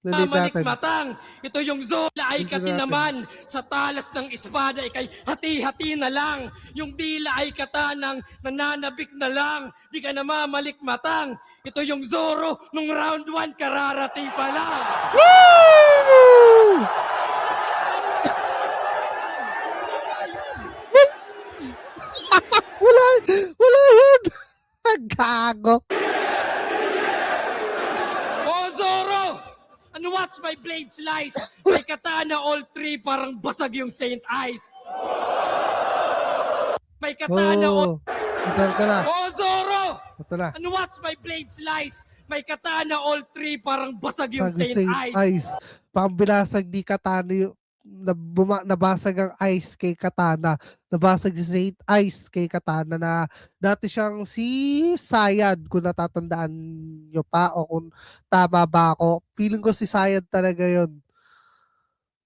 Mamalikmatang. Ito yung Zola ay Tingnan kati natin. naman. Sa talas ng espada ay kay hati-hati na lang. Yung dila ay katanang nananabik na lang. Di ka na mamalikmatang. Ito yung Zoro nung round 1 kararating pa lang. Woo! Wala yun! Gago! Oh, Zoro! And watch my blade slice. May katana all three, parang basag yung Saint Ice. May katana all... Ito na. Oh, Zoro! Ito na. And watch my blade slice. May katana all three, parang basag yung Sa Saint Ice. Pang binasag ni Katana yung nabasag ang ice kay Katana. Nabasag si Saint Ice kay Katana na dati siyang si Sayad, kung natatandaan nyo pa o kung tama ba ako. Feeling ko si Sayad talaga yon.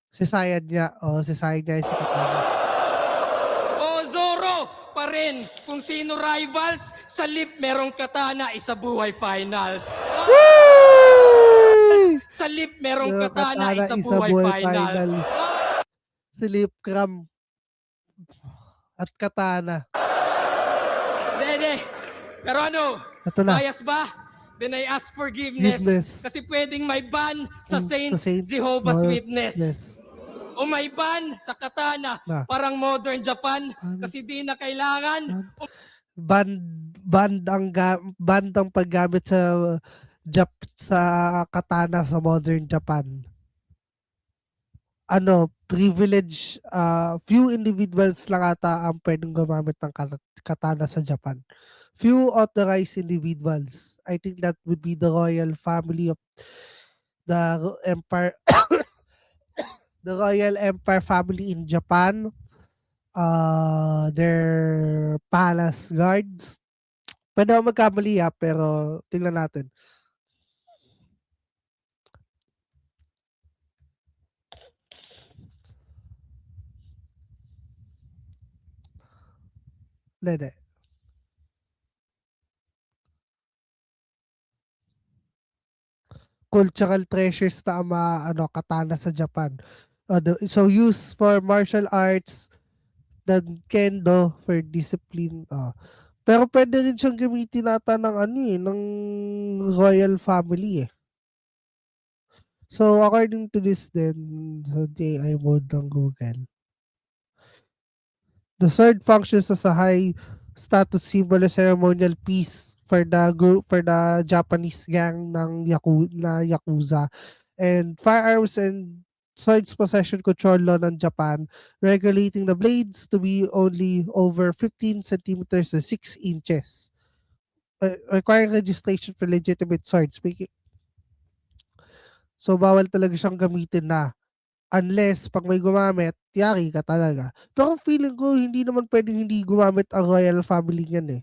Si Sayad niya. Si Sayad niya si Katana. Oh, Zoro! Pa rin, kung sino rivals, sa lip merong katana, isa buhay finals. Sa lip merong Merong katana, katana, isa isa buhay buhay finals. finals. Si Lipcram at Katana. Dede, pero ano, Ito na. bias ba? Then I ask forgiveness. Forgiveness. Kasi pwedeng may ban sa Saint, Sa Saint Jehovah's Jehovah's Witness. Witness. O may ban sa katana, Na. parang modern Japan, Ano? kasi di na kailangan. Band ang paggamit sa katana sa modern Japan. Privilege, few individuals lang ata ang pwedeng gumamit ng katana sa Japan. Few authorized individuals. I think that would be the royal family of the empire, the royal empire family in Japan, their palace guards. Pwede ako magkamali pero tingnan natin. Hindi. Cultural treasures na katana sa Japan. So used for martial arts, then kendo for discipline. Pero pwede rin siyang gamitin ata ng royal family eh. So according to this then, sa AI mode ng Google, the sword functions as a high status symbol or ceremonial piece for the Japanese gang ng Yakuza, and firearms and swords possession control law ng Japan, regulating the blades to be only over 15 centimeters to 6 inches. Requiring registration for legitimate swords. So bawal talaga siyang gamitin na. Unless pag may gumamit, yari ka talaga. Pero feeling ko hindi naman pwedeng hindi gumamit ang royal family niyan eh.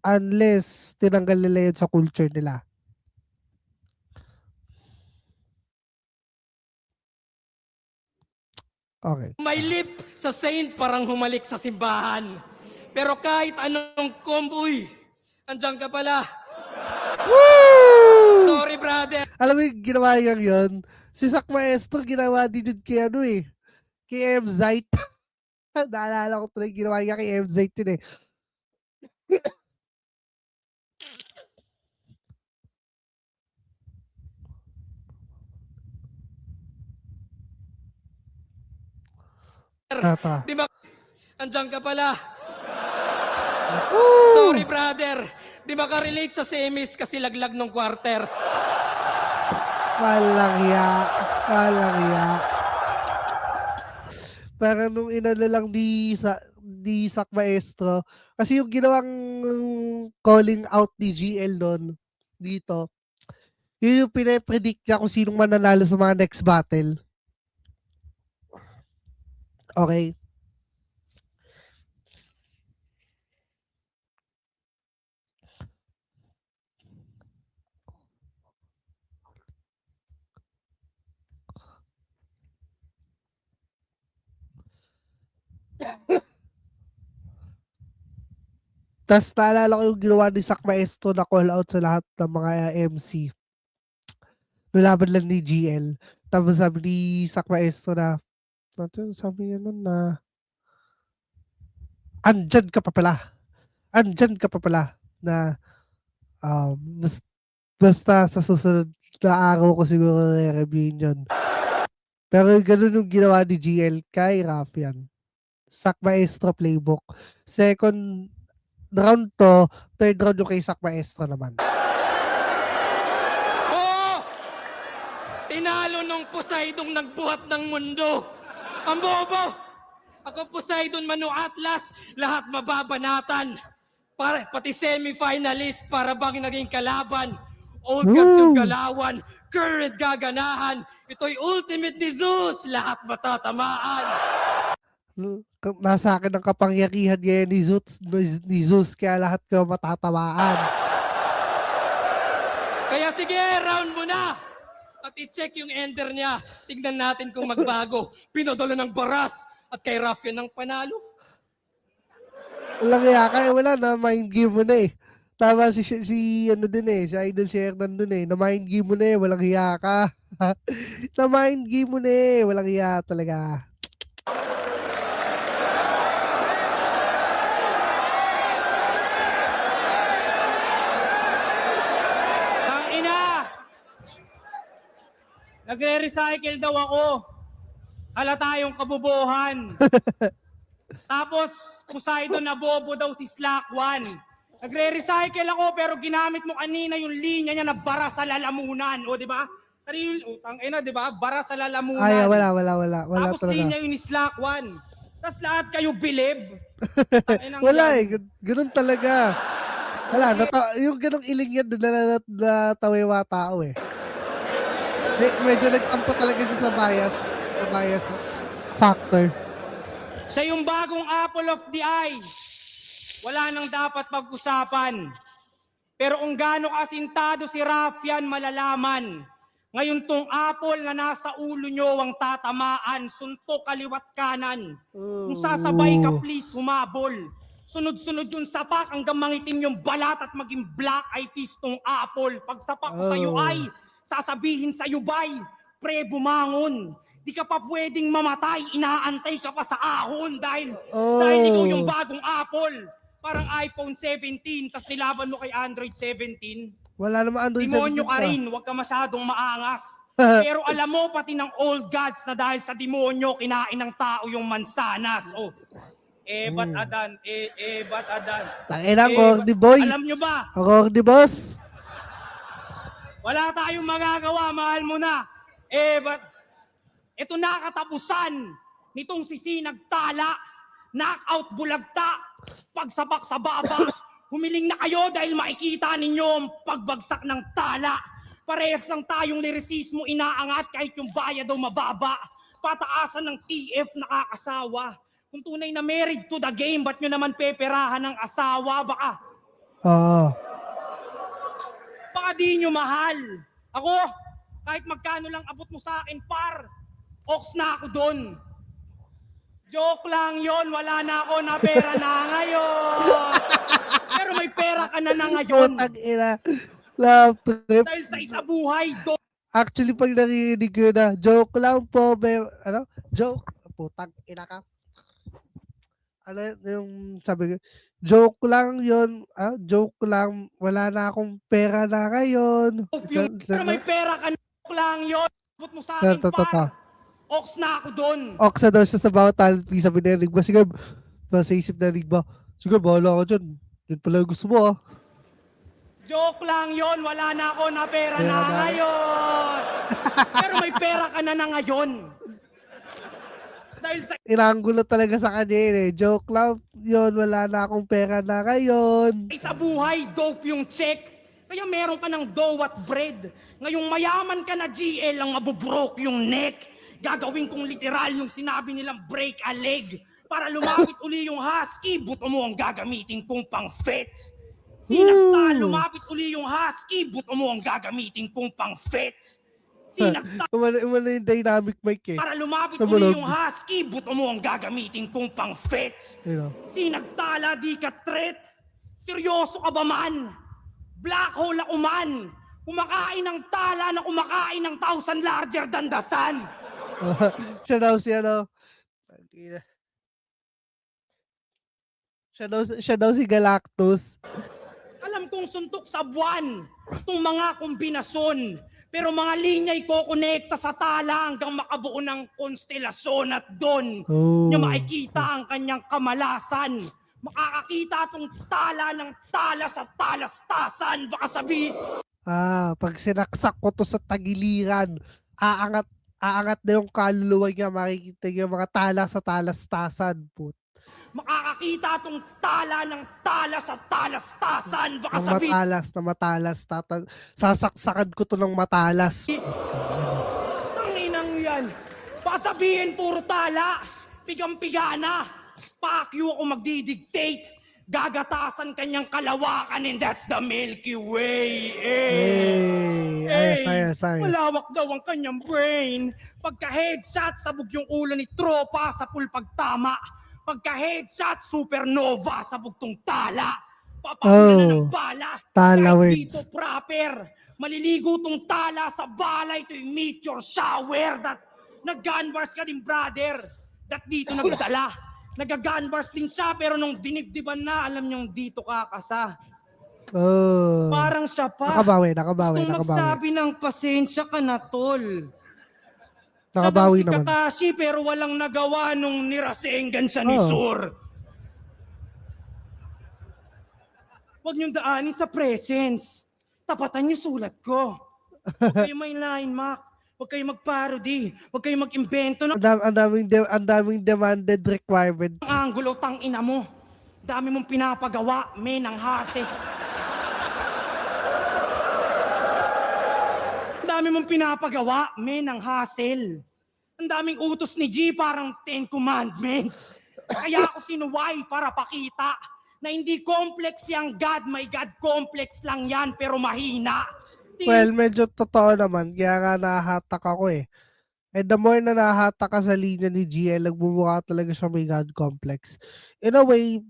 Unless tinanggal nila yun sa culture nila. Okay. May lip sa saint parang humalik sa simbahan. Pero kahit anong komboy, andyan ka pala. Woo! Sorry, brother. Alam mo yung ginawa niyang yun? Si Sak Maestro ginawa din yun kay kay M-Zite. Naalala ko tuloy ginawa niya kay M-Zite yun eh. Tata. Di ba? Andyan ka pala. Sorry, brother. Di ba ka-relate sa semis kasi laglag ng quarters? Walang hiya. Pero nung inano lang di Sak Maestro, kasi yung ginawang calling out ni GL doon dito, yun yung pinapredict niya kung sinong mananalo sa mga next battle. Okay. Tapos naalala ko yung ginawa ni Sak Maestro na call out sa lahat ng mga MC. Nulaban lang ni GL. Tapos sabi ni Sak Maestro na, sabi niya nun na, andyan ka pa pala na basta sa susunod na araw ko siguro re-reviewin yun. Pero ganun yung ginawa ni GL kay Rafian. Sak Maestro playbook. Second round to, third round yung kay Sak Maestro naman. Oo! Tinalo nung Poseidon nagbuhat ng mundo. Ang bobo! Ako Poseidon, Manu Atlas, lahat mababanatan. Pati semi-finalist para bang naging kalaban. Old gods yung galawan, current gaganahan. Ito'y ultimate ni Zeus, lahat matatamaan. Nasa akin ang kapangyarihan ngayon ni Zeus kaya lahat ko matatamaan. Kaya sige, round mo na. At i-check yung ender niya. Tignan natin kung magbago. Pinadala ng baras at kay Rafian ng panalo. Walang kaya kaya wala na mind game mo na eh. Tama si ano din eh, si Idol Sherman dun eh. Na mind game mo na eh, walang hiya ka. Na mind game mo na eh, walang hiya talaga. Nagre-recycle daw ako. Halata yung kabubuhan. Tapos, Poseidon na bobo daw si Slack 1. Nagre-recycle ako pero ginamit mo kanina yung linya niya na bara sa lalamunan. O, di ba? Di ba? Bara sa lalamunan. Ay, wala Tapos talaga. linya yung ni Slack 1. Tapos lahat kayo bilib. Wala eh, ganun talaga. Wala, yung ganung iling yan, doon na tawa tao eh. Medyo nagtampo talaga siya sa bias factor. Siya yung bagong apple of the eye. Wala nang dapat pag-usapan. Pero kung gaano kasintado si Raffian, malalaman. Ngayon tong apple na nasa ulo nyo ang tatamaan, suntok kaliwat kanan. Kung sasabay ka, please humabol. Sunod-sunod yung sapak hanggang mangitim yung balat at maging black eye peas tong apple. Pag sapak ko sa'yo ay, sasabihin sa'yo bay, pre bumangon. Di ka pa pwedeng mamatay, inaantay ka pa sa ahon dahil ikaw yung bagong apple. Parang iPhone 17, tas nilaban mo kay Android 17. Wala naman Android 17 Demonyo ka rin, huwag ka masyadong maangas. Pero alam mo, pati ng old gods na dahil sa demonyo, kinain ng tao yung mansanas. Oh, ba't Adan? Ba't Adan? Tangina, corny boy. Alam nyo ba? Corny boss. Wala tayong magagawa, mahal mo na. Ba't? Ito na katapusan nitong sisinagtala, knockout bulagta, pagsapak sa baba. Humiling na kayo dahil makikita ninyo ang pagbagsak ng tala. Parehas lang tayong lirisismo inaangat kahit yung bayad daw mababa. Pataasan ng TF nakakasawa. Kung tunay na married to the game, ba't nyo naman peperahan ng asawa? Baka di nyo mahal. Ako, kahit magkano lang abot mo sa akin, par, ox na ako doon. Joke lang yon, wala na ako na pera na ngayon. Pero may pera ka na ngayon. Putang ina. Love trip. Dahil sa isa buhay, Actually, pag narinig ko na, joke lang po, joke, putang ina ka. Ano yung sabi ko, joke lang yun, joke lang, wala na akong pera na ngayon. pero may pera ka na, joke lang yon. Abot mo sa akin, par. Ox na ako doon. Ox na daw siya sa bawat talent fee, sabi na Enigma. Sige, nasa isip na Enigma. Sige, bahala ka dyan. Yun pala yung gusto mo, Joke lang yon, wala na ako na pera na ngayon. Pero may pera ka na ngayon. Dahil sa Inanggulo talaga sa kanya yun eh. Joke lang yun, wala na akong pera na ngayon. isa buhay, dope yung check. Kaya meron ka ng dough at bread. Ngayong mayaman ka na GL, ang mabubroke yung neck. Gagawin kong literal yung sinabi nilang break a leg. Para lumapit uli yung husky, buto mo ang gagamitin kong pang-fetch. Sinagtal, lumapit uli yung husky, buto mo ang gagamitin kong pang-fetch. Sinagtal, Umano yung dynamic mic eh. para lumapit uli yung husky, buto mo ang gagamitin kong pang-fetch. You know? Sinagtala, di ka threat. Seryoso ka ba man? Black hole ako man. Kumakain ng tala na kumakain ng 1,000 larger than the sun. Siya daw si siya daw si Galactus. Alam kong suntok sa buwan itong mga kombinasyon. Pero mga linya'y kokonekta sa tala hanggang makabuo ng konstelasyon at doon niya makikita ang kanyang kamalasan. Makakakita itong tala ng tala sa talastasan. Baka sabi, Pag sinaksak ko to sa tagiliran, aangat na yung kaluluwa niya, makikita niya mga tala sa talastasan. makakakita itong tala ng tala sa talastasan. Baka Ng sabi, matalas, sasaksakan ko to ng matalas. tanginang yan. Baka sabihin puro tala, pigang-piga na. Pakyo ako magdidictate. Gagatasan kanyang kalawakan and that's the Milky Way. Ayos. Malawak daw ang kanyang brain. Pagka-headshot, sabog yung ulo ni tropa sa pulpagtama. Pagka-headshot, supernova, sabog tong tala. Papakuna na ng bala. Tala Kahit words. dito proper. Maliligo tong tala sa bala. Ito yung meteor shower. That nag-gunbars ka din, brother. That dito nagdala. Nag-gunbars din siya, pero nung dinibdiban na, alam niyong dito kakasa. Parang siya pa. Nakabawi. Gustong magsabi ng pasensya ka na, tol. Nakabawi siya daw si naman. Kakashi, pero walang nagawa nung nirasenggan siya ni Sur. Huwag niyong daanin sa presence. Tapatan niyo sulat ko. Huwag kayo may line, Mac. Huwag kayo mag-parody. Huwag kayo mag-invento ng Ang daming demanded requirements. angulo, tang ina mo. Dami mong pinapagawa, men ang hase. Dami mong pinapagawa, men ang hassle. Ang daming utos ni G, parang 10 Commandments. Kaya ako sinuway para pakita na hindi complex yang God, my God, complex lang yan pero mahina. Well, medyo totoo naman. Kaya nga nahahatak ako eh. And the more na nahahatak ka sa linya ni GL, nagmumukha talaga siya may God complex. In a way,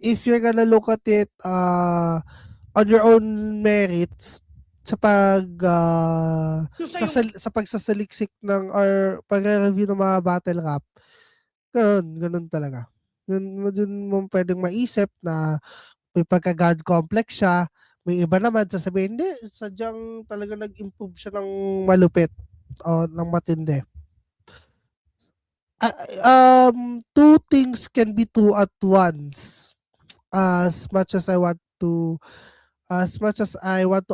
if you're gonna look at it on your own merits, sa sa pagsasaliksik ng or pagre-review ng mga battle rap, ganun talaga. Yun mo pwedeng maisip na may pagka-God complex siya. May iba naman sasabihin, hindi, sadyang talaga nag-improve siya ng malupit o ng matindi. Two things can be true at once. As much as I want to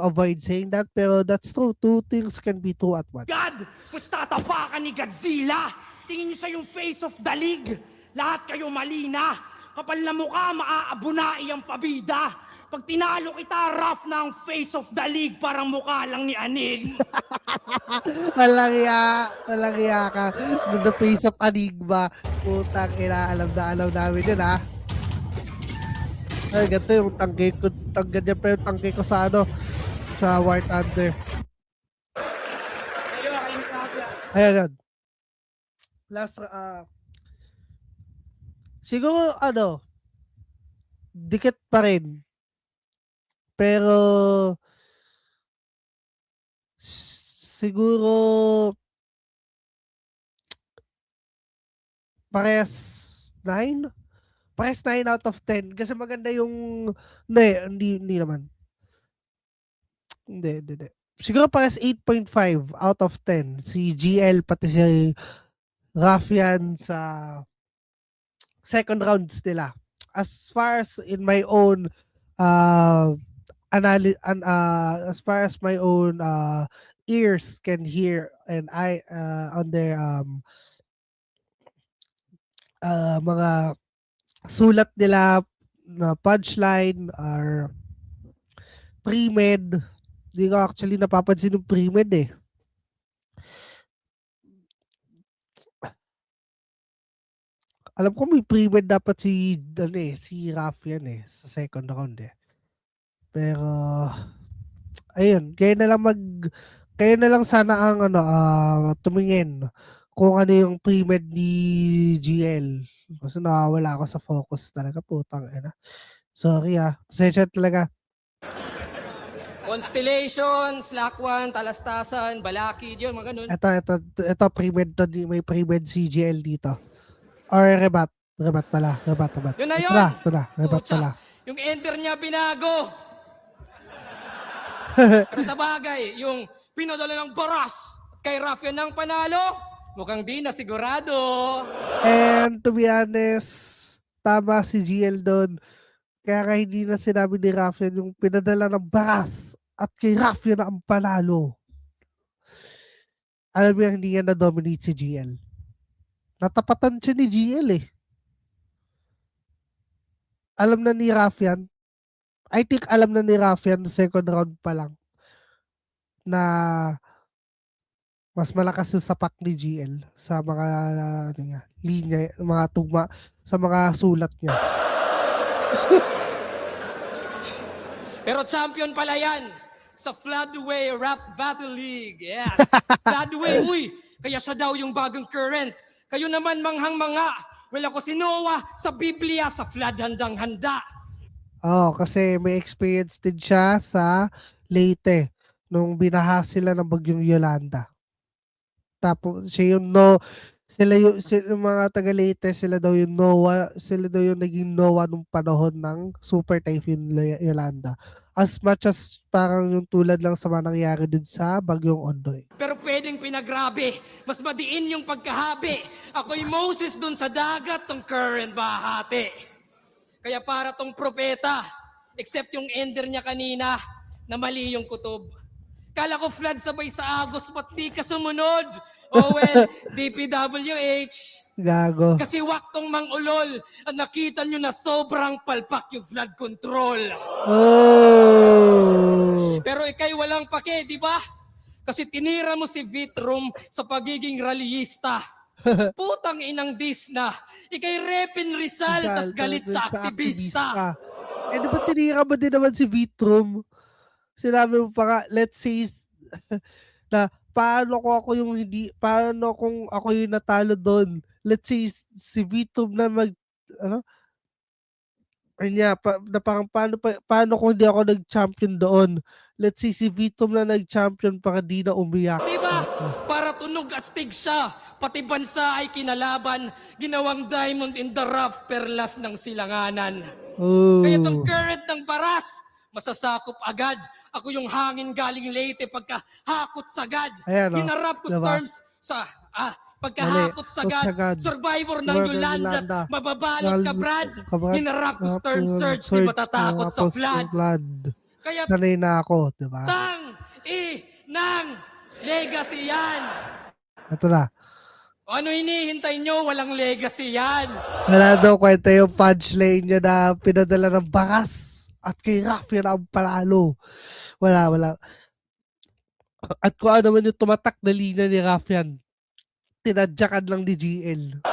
avoid saying that, pero that's true. Two things can be true at once. God, mas tatapakan ni Godzilla. Tingin niyo sa yung face of the league. Lahat kayo mali na. Kapal na mukha, maaabunai ang pabida. Pag tinalo kita, rough na ang face of the league, parang mukha lang ni Anig. Walang iya ka. The face of Enigma. Putang ina, alam namin yun ha. Ay, ganito yung ganyan pa yung tangke ko sa sa War Thunder. Ayan yun. Last, siguro, dikit pa rin. Pero, siguro, parehas 9? Parehas 9 out of 10. Kasi maganda yung, hindi naman. Hindi. Siguro parehas 8.5 out of 10. Si GL, pati si Raffian sa second rounds nila. As far as in my own as far as my own ears can hear and I on their mga sulat nila na punchline or pre-med, hindi ko actually napapansin yung pre-med eh. Alam ko may pre-med dapat si Raffian sa second round eh. Pero ayun, kayo na lang sana ang tumingin kung ano yung pre-med ni GL. Kasi nawawala ako sa focus talaga, putang ina. Sorry pasensya talaga. Constellations, Lakwan, Talastasan, Balakid, yun, mga ganun. Ito pre-med to, may pre-med si GL dito. Or rebat pala. Yun na yun! Ito na, rebat Pucha, pala. yung ender niya binago. Pero sa bagay, yung pinadala ng baras at kay Raffian ng panalo, mukhang di na sigurado. And to be honest, tama si GL doon. Kaya nga hindi na sinabi ni Raffian yung pinadala ng baras at kay Raffian na ang panalo. Alam mo hindi yan na-dominate si GL. Natapatan siya ni GL eh. Alam na ni Raffian. I think alam na ni Raffian second round pa lang na mas malakas yung sapak ni GL sa mga linya, mga tugma, sa mga sulat niya. Pero champion pala yan sa Floodway Rap Battle League. Yes. Floodway, uy, kaya siya daw yung bagong current. Kayo naman manghang-manga. Wala ko si Noah sa Biblia sa flood handang-handa. Kasi may experience din siya sa Leyte nung binaha sila ng bagyong Yolanda. Tapos siya yung sila yung mga taga Leyte, sila daw yung naging Noah nung panahon ng Super Typhoon Yolanda. As much as parang yung tulad lang sa mga nangyari dun sa bagyong Ondoy. Pero pwedeng pinagrabe. Mas madiin yung pagkahabi. Ako'y Moses dun sa dagat, tong current bahati. Kaya para tong propeta, except yung ender niya kanina, na mali yung kutob. Kala ko flood sabay sa Agos, ba't di ka sumunod? Oh well, DPWH. Gago. Kasi waktong mangulol at nakita nyo na sobrang palpak yung flood control. Oh! Pero ikay walang pake, di ba? Kasi tinira mo si Vitrum sa pagiging rallyista. Putang inang dis na. Ikay Repin Rizal, tas galit sa aktivista. Eh, di ba tinira mo din naman si Vitrum? Sinabi mo pa nga, let's say, na paano kung ako yung natalo doon? Let's say, si Vitrum na ano? Kanya, na parang paano kung hindi ako nag-champion doon? Let's say, si Vitrum na nag-champion para di na umiyak. Diba? Para tunog astig siya. Pati bansa ay kinalaban. Ginawang diamond in the rough, perlas ng silanganan. Oh. Kaya tong current ng baras, masasakop agad. Ako yung hangin galing Leyte pagkahakot sagad. Ayan, oh. Hinarap ko Diba? storms sa pagkahakot sagad. sagad. Survivor ng Survivor ng Yolanda. Yolanda. Mababalot ka Brad. Kabrad. Hinarap ko storm surge. Di matatakot sa flood. Kaya Sanay na ako, di ba? ng legacy yan. Ito na. Ano hinihintay nyo? Walang legacy yan. Wala daw kwenta yung punchline niya na pinadala ng bakas at kay Rafi na ang palalo. Wala. At kung ano man yung tumatak na linya ni Rafian, tinadyakan lang ni GL.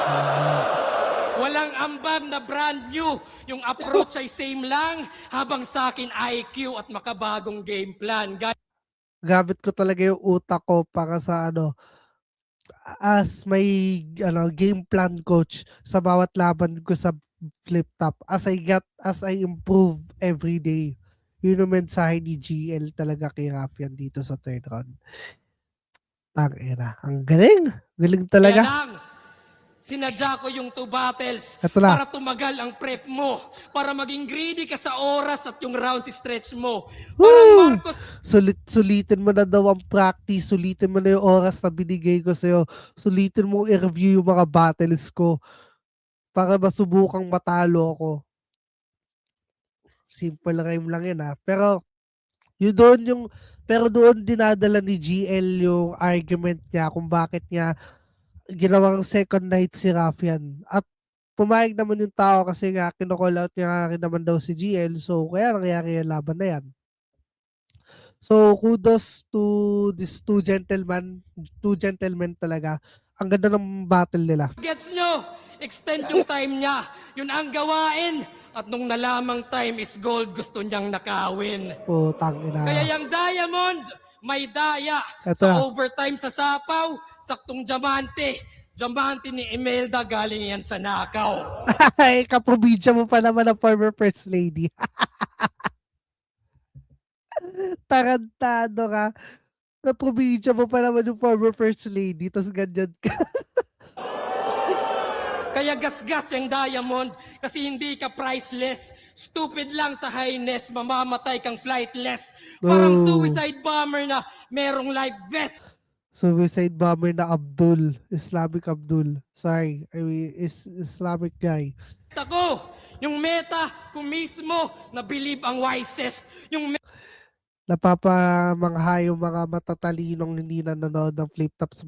Walang ambag na brand new. Yung approach ay same lang. Habang sa akin IQ at makabagong game plan. Gamit ko talaga yung utak ko para sa as may game plan coach sa bawat laban ko sa flip top. As I improve every day. Yun yung mensahe ni GL talaga kay Rafian dito sa third round. Tangina. Ang galing. Galing talaga. Kaya lang, sinadya ko yung 2 battles Ito na. para tumagal ang prep mo. Para maging greedy ka sa oras at yung rounds stretch mo. Woo! Parang Marcos, Sulitin mo na daw ang practice. Sulitin mo na yung oras na binigay ko sa'yo. Sulitin mo i-review yung mga battles ko para masubukang matalo ako. Simple rhyme lang yun Pero doon dinadala ni GL yung argument niya kung bakit niya ginawang second night si Rafian. At pumayag naman yung tao kasi nga kinocall out niya rin naman daw si GL. So kaya nangyari yung laban na yan. So kudos to these two gentlemen talaga. Ang ganda ng battle nila. gets nyo? Extend yung time niya. Yun ang gawain. At nung nalamang time is gold, gusto niyang nakawin. Tangina. Kaya yung Diamond, may daya. Eto Sa na. overtime sa Sapaw, saktong diamante. Diamante ni Imelda, galing yan sa Nakaw. Ay, kaprobinsya mo pa naman ang former First Lady. Tarantado ka. Kaprobinsya mo pa naman yung former First Lady, tas ganyan ka. Kaya gasgas yung Diamond kasi hindi ka priceless. Stupid lang sa highness, mamamatay kang flightless. Parang Oh. suicide bomber na merong life vest. Suicide bomber na Abdul. Islamic Abdul. Sorry. I mean, Islamic guy. Ako, yung meta ko mismo na believe ang wisest. Yung Napapamangha yung mga matatalinong hindi nanonood ng flip top sa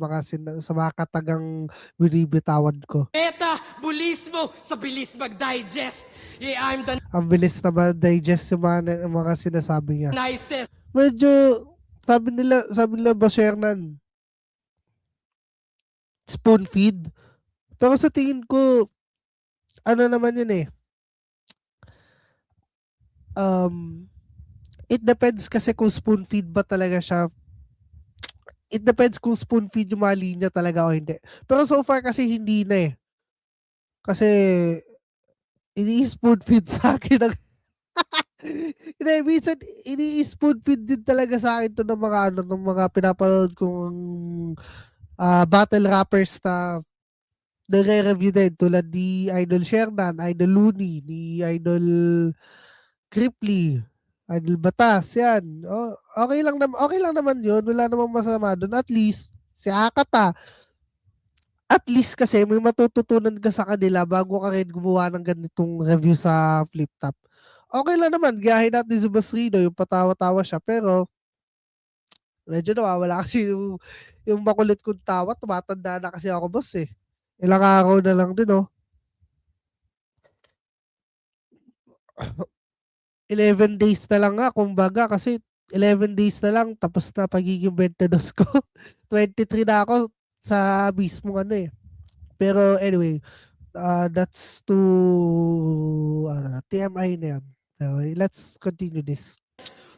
mga katagang binibitawan ko. metabolismo sa bilis mag-digest. Yeah, I'm the Ang bilis na ma-digest yung mga sinasabi niya. nicest. Medyo, sabi nila ba, Shernan, spoon feed? Pero sa tingin ko, ano naman yun it depends kasi kung spoon feed ba talaga siya. It depends kung spoon feed yung mga linya talaga o hindi. Pero so far kasi hindi na Kasi ini-spoon feed sa akin hindi, minsan ini-spoon feed din talaga sa akin to ng mga pinapanood kong battle rappers na nare-review din tulad ni Idol Shernan, Idol Looney, ni Idol Cripply, Idol Batas, yan. Okay lang naman yun. Wala namang masama doon. At least, si Akata, at least kasi may matututunan ka sa kanila bago ka rin gumawa ng ganitong review sa flip top. Okay lang naman. Gayahin natin si Basrino, yung patawa-tawa siya. Pero, medyo nawawala kasi yung makulit kong tawa. Tumatanda na kasi ako, boss Ilang araw na lang din 11 days na lang nga, kumbaga, kasi 11 days na lang, tapos na pagiging 22 ko. 23 na ako sa mismong Pero anyway, that's to TMI na yan. Okay, let's continue this.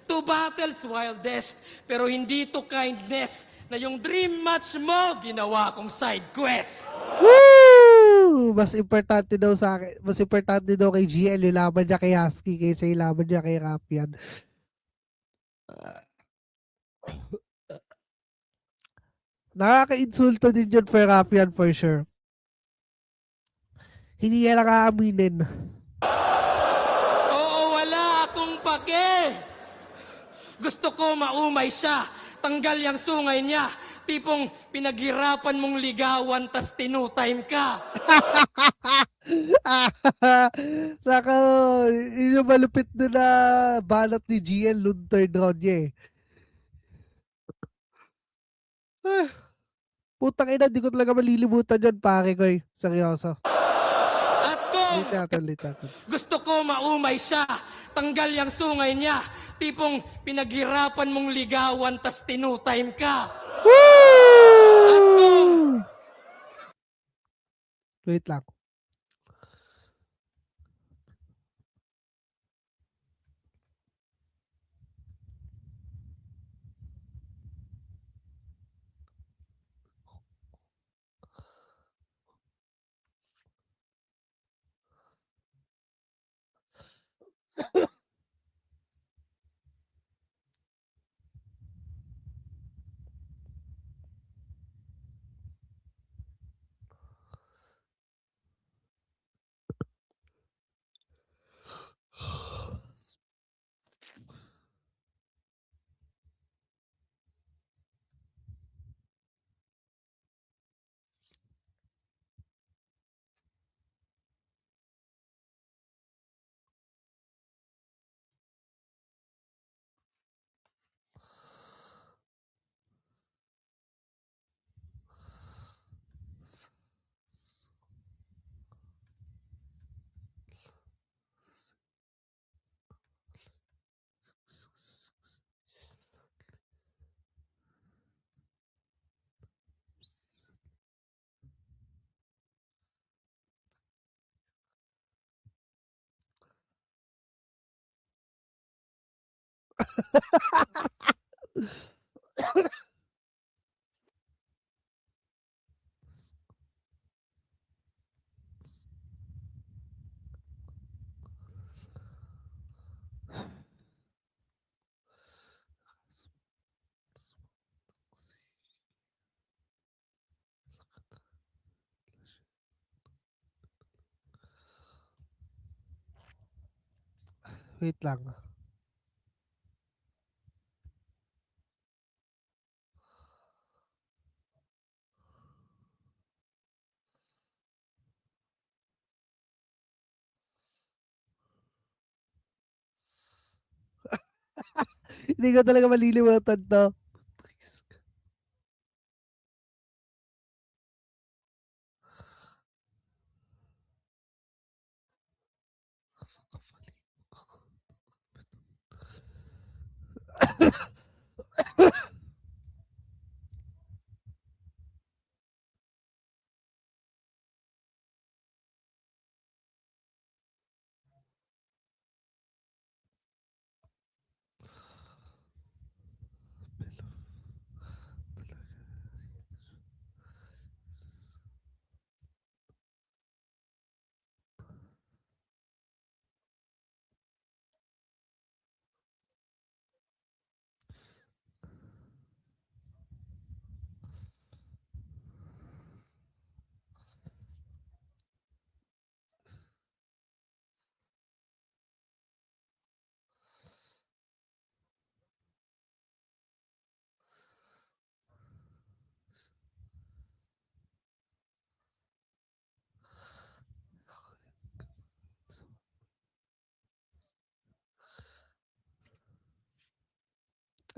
To battle's wildest, pero hindi to kindness na yung dream match mo ginawa kong side quest. Woo! Mas importante daw sa akin, mas importante daw kay GL yung laban niya kay Husky kaysa yung laban niya kay Rapian. Nakaka-insulto din yun for Rapian for sure. Hindi niya lang aaminin. Oo, wala akong pake. Gusto ko maumay siya. Tanggal yung sungay niya. Tipong pinaghirapan mong ligawan tas tinutime ka. Saka, yun yung malupit doon na banat ni GL noong third round niya eh. Putang ina, di ko talaga malilimutan yun, pare ko eh. Seryoso. At kung Late natin. gusto ko maumay siya, tanggal yung sungay niya. Tipong pinaghirapan mong ligawan tas tinutime ka. At kung Wait lang. Wait lang. Hindi ko talaga malilimutan to.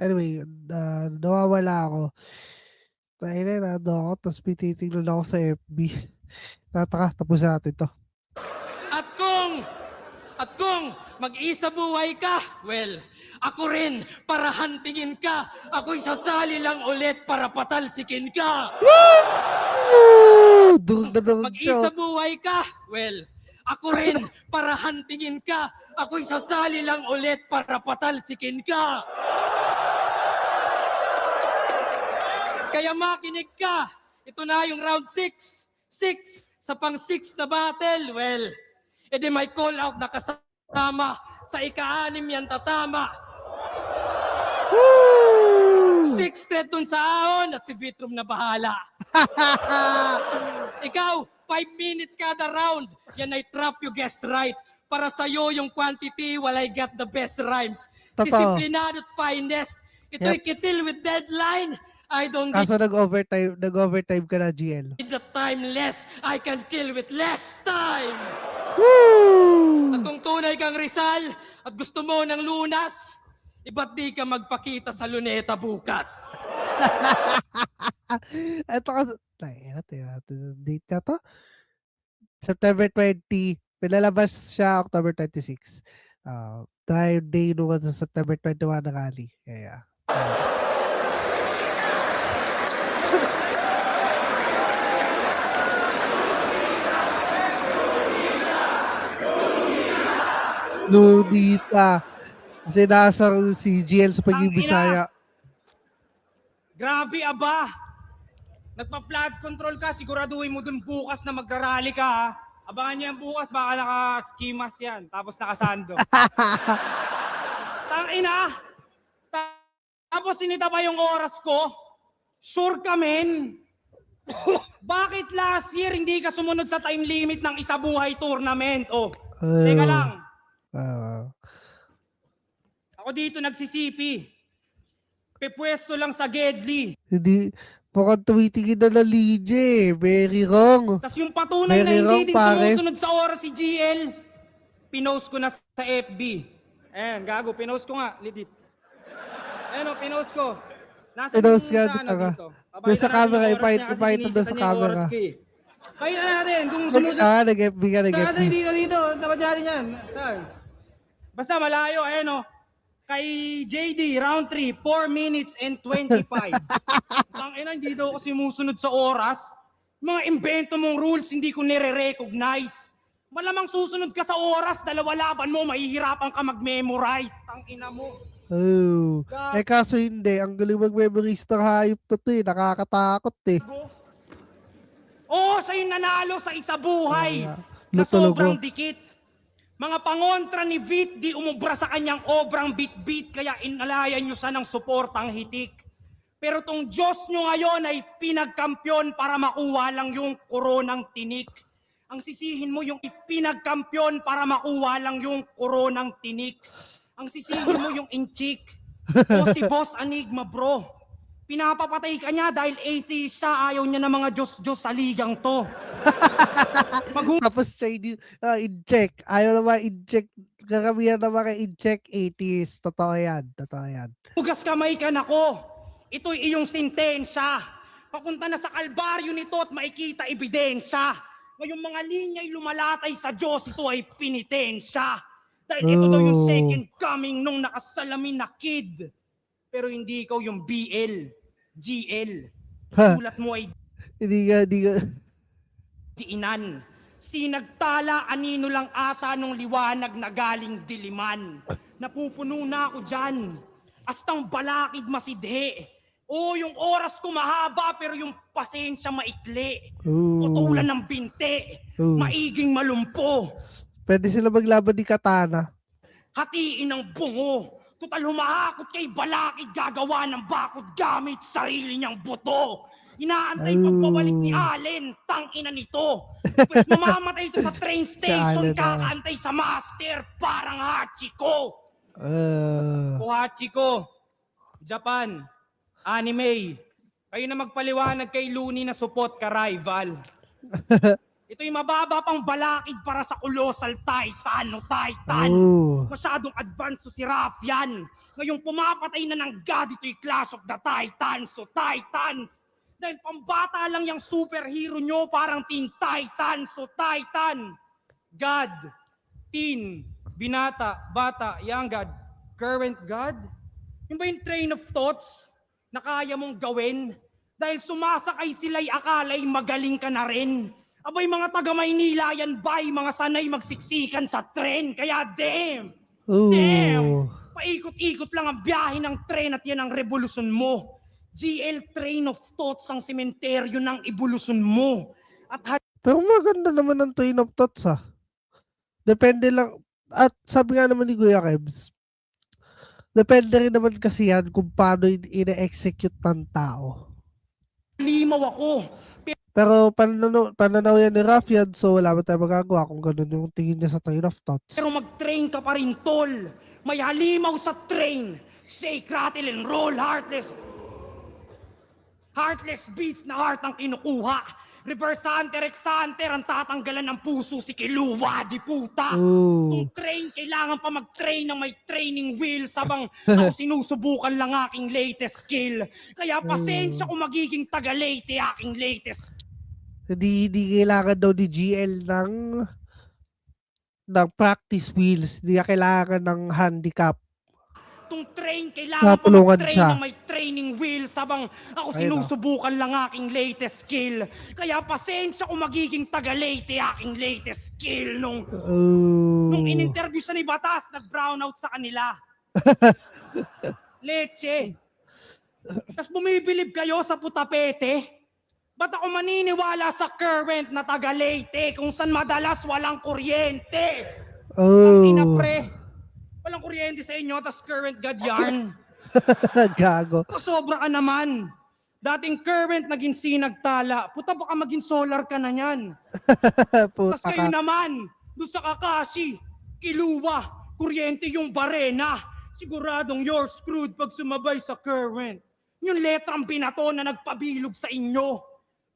Anyway, nawawala ako. Tayo na, ako, tapos pititignan ako sa FB. Tataka, tapos natin to. At kung mag-isa buhay ka, well, ako rin para hantingin ka. Ako'y sasali lang ulit para patalsikin ka. Durog na durog siya. Mag-isa buhay ka? Well, ako rin, para hantingin ka. Ako'y sasali lang ulit para patalsikin ka. Kaya makinig ka. Ito na yung round 6. 6 sa pang-6 na battle. Well, edi may call out na kasama. Sa ika-6 yan tatama. 6 thread dun sa ahon at si Vitrum na bahala. Ikaw, 5 minutes kada round. Yan ay trap you guessed right. Para sa'yo yung quantity, while I got the best rhymes. Totoo. Disiplinado at finest. Ito'y kitil with deadline. I don't Kaso nag-overtime ka na, GL. need the time less. I can kill with less time. At kung tunay kang Rizal at gusto mo ng lunas, iba't di ka magpakita sa luneta bukas. Ito kasi, date na to? September 20, pinalabas siya October 26. Tayo day nung sa September 21 na rally. Kaya, Lunita. Sinasar si GL sa pagiging Ang ina! Bisaya. Grabe aba. Nagpa-flood control ka, siguraduhin mo dun bukas na magrarally ka ha. Abangan niya bukas, baka naka-skimas yan, tapos nakasando. Tangina! Tapos sinita pa yung oras ko? Sure ka, men? Bakit last year hindi ka sumunod sa time limit ng isa buhay tournament? Oh, teka lang. Ako dito nagsisipi. Pepwesto lang sa Gedli. Hindi, mukhang tumitingin na na linya eh. Very wrong. Tapos yung patunay na Very wrong, hindi din pare. sumusunod sa oras si GL, pinost ko na sa FB. Ayan, gago, pinost ko nga, legit. Ayan o, pinost ko. Nasa Pinost yung nga, sa ano taka. dito. Doon sa camera, ipahit ipahit doon sa camera. Pakita natin kung sumusunod. Nag-FB ka, Nasa nag-FB. dito, dapat natin yan. Saan? Basta malayo, ayan o. Kay JD, round 3, 4 minutes and 25. Ang ina, hindi daw ako sumusunod sa oras. Mga invento mong rules, hindi ko nire-recognize. Malamang susunod ka sa oras, dalawa laban mo, mahihirapan ka mag-memorize. Ang ina mo. Oh. Eh kaso hindi, ang galing mag-memories ng hayop na to eh. Nakakatakot eh. Oo, siya yung nanalo sa isa buhay. Na Luto-lugo. sobrang dikit. Mga pangontra ni Vit, di umubra sa kanyang obrang bit-bit, kaya inalayan nyo siya ng suportang hitik. Pero tong Diyos nyo ngayon ay pinagkampyon para makuha lang yung koronang tinik. Ang sisihin mo yung pinagkampyon para makuha lang yung koronang tinik. Ang sisihin mo yung inchik. O si Boss Enigma, bro. Pinapapatay ka niya dahil atheist siya, ayaw niya ng mga Diyos-Diyos sa ligang to. Tapos Chinese, incheck. Ayaw naman incheck. Karamihan naman kay incheck 80s. Totoo yan. Totoo yan. Hugas kamay ka na ko. Ito'y iyong sintensya. Papunta na sa kalbaryo nito at makikita ebidensya. Ngayong mga linya'y lumalatay sa Diyos, ito ay pinitensya. Dahil ito daw yung second coming nung nakasalamin na kid. Pero hindi ikaw yung BL, GL. Sulat mo ay Hindi ka. diinan. Sinagtala, anino lang ata nung liwanag na galing diliman. Napupuno na ako dyan. Astang balakid masidhe. Oo, yung oras ko mahaba pero yung pasensya maikli. Putulan ng binte. Maiging malumpo. Pwede sila maglaban ni Katana. Hatiin ng bungo. Tutal humahakot kay balakid gagawa ng bakod gamit sarili niyang buto. Inaantay pagbabalik ni Allen, tangina nito. Pues mamamatay ito sa train station, Allen, kakaantay sa master, parang Hachiko. O Hachiko, Japan, anime. Kayo na magpaliwanag kay Looney na support ka rival. Ito'y mababa pang balakid para sa Colossal Titan o Titan. Masyadong advanced to si Raffian. Ngayong pumapatay na ng God, ito'y Clash of the Titans o Titans. Dahil pambata lang yung superhero nyo, parang Teen Titans o Titan. God, teen, binata, bata, young God, current God. Yung ba yung train of thoughts na kaya mong gawin? Dahil sumasakay sila'y akala'y magaling ka na rin. Abay mga taga Maynila yan bay, mga sanay magsiksikan sa tren. Kaya damn! Damn! Ooh. Paikot-ikot lang ang biyahe ng tren at yan ang revolusyon mo. GL train of thoughts ang sementeryo ng evolusyon mo. At Pero maganda naman ang train of thoughts Depende lang. At sabi nga naman ni Kuya Kebs, depende rin naman kasi yan kung paano ina-execute ng tao. halimaw ako. Pero pananaw yan ni Rafian, so wala mo tayo magagawa kung ganun yung tingin niya sa train of thoughts. Pero mag-train ka pa rin, tol. May halimaw sa train. Shake, rattle, and roll, heartless. Heartless beast na heart ang kinukuha. Reverse hunter, ex-hunter, ang tatanggalan ng puso si Kiluwa, di puta. Ooh. Kung train, kailangan pa mag-train ng may training wheels habang ako sinusubukan lang aking latest skill. Kaya pasensya kung magiging taga-late aking latest Hindi kailangan daw ni GL ng practice wheels. Hindi niya kailangan ng handicap. Itong train, kailangan pa Natulungan mag-train siya. ng may training wheels habang ako Ayun, sinusubukan lang aking latest skill. Kaya pasensya kung magiging taga-late aking latest skill nung Ooh. in-interview siya ni Batas, nag-brown out sa kanila. Leche. Tapos bumibilib kayo sa putapete? Ba't ako maniniwala sa current na taga-Leyte kung saan madalas walang kuryente? Ina Oh. pre, walang kuryente sa inyo, tas current god yarn. Gago. Sobra ka naman. Dating current naging sinagtala. Puta baka maging solar ka na yan. Puta Tas kayo ka. naman, doon sa Kakashi, Kiluwa, kuryente yung barena. Siguradong you're screwed pag sumabay sa current. Yung letrang binato na nagpabilog sa inyo.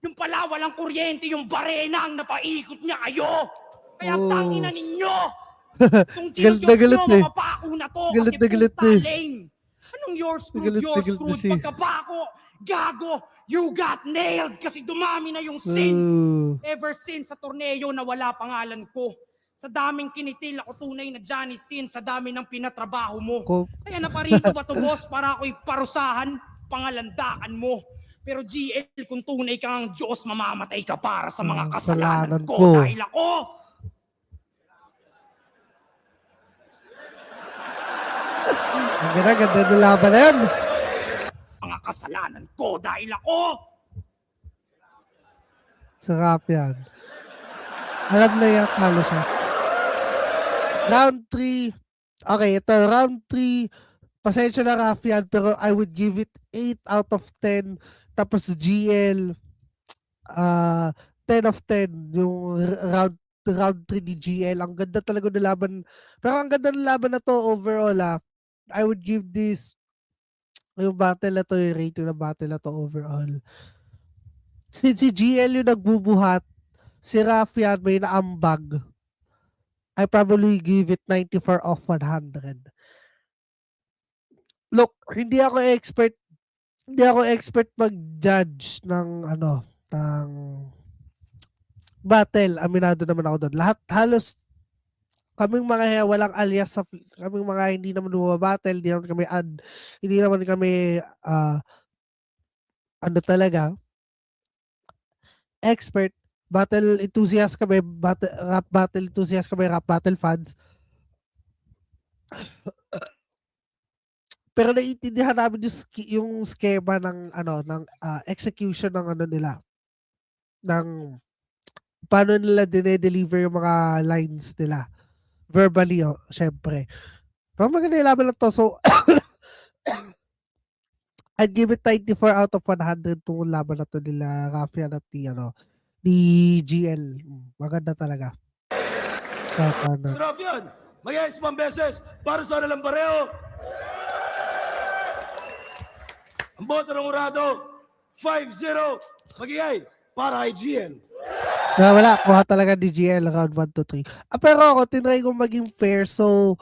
Yung pala walang kuryente yung barena ang napaikot niya kayo. Kaya Oh. tangina ninyo. Kung Galit na sinodiyos galit nyo, eh. mga pako na to Galit kasi na galit puta eh. lame. Anong you're Galit na galit na siya. pagkapako? Gago, you got nailed kasi dumami na yung sins. Ooh. Ever since sa torneo na wala pangalan ko. Sa daming kinitil ako tunay na Johnny Sin sa dami ng pinatrabaho mo. Kaya naparito ba to boss para ako'y parusahan, pangalandaan mo. Pero GL, kung tunay kang Diyos, mamamatay ka para sa mga kasalanan Kasalanan ko. ko. Dahil ako, Ang ganda ng laban na yan. mga kasalanan ko. Dahil ako, Sarap yan. Alam na yan, talo siya. Round 3. Okay, ito, round 3. Pasensya na Rafian, pero I would give it 8 out of 10. Tapos GL, 10 of 10. Yung round 3 ni GL. Ang ganda talaga ng laban. Pero ang ganda ng laban na to overall, I would give this, yung battle na to, yung rating ng battle na to overall. Since si GL yung nagbubuhat, si Rafian may naambag, I probably give it 94 off 100. Look, hindi ako expert mag-judge ng ng battle. Aminado naman ako doon. Lahat halos kaming mga walang alias kaming mga hindi naman bumabattle, hindi naman kami talaga expert. Battle enthusiast kami, rap battle enthusiast kami, rap battle fans. Pero naiintindihan namin yung schema ng execution ng nila. Ng paano nila dine-deliver yung mga lines nila. Verbally, syempre. Pero maganda yung laban lang to. So, I'd give it 94 out of 100 tong laban na to nila Rafian at ni GL. Maganda talaga. Sir Rafian, mag-yes pang beses para sa nalang pareho. Ang boto ng urado, 5-0. Mag-iyay para kay GL. Wala, kuha talaga ni GL round 1 to 3. Pero ako, tinry ko maging fair. So,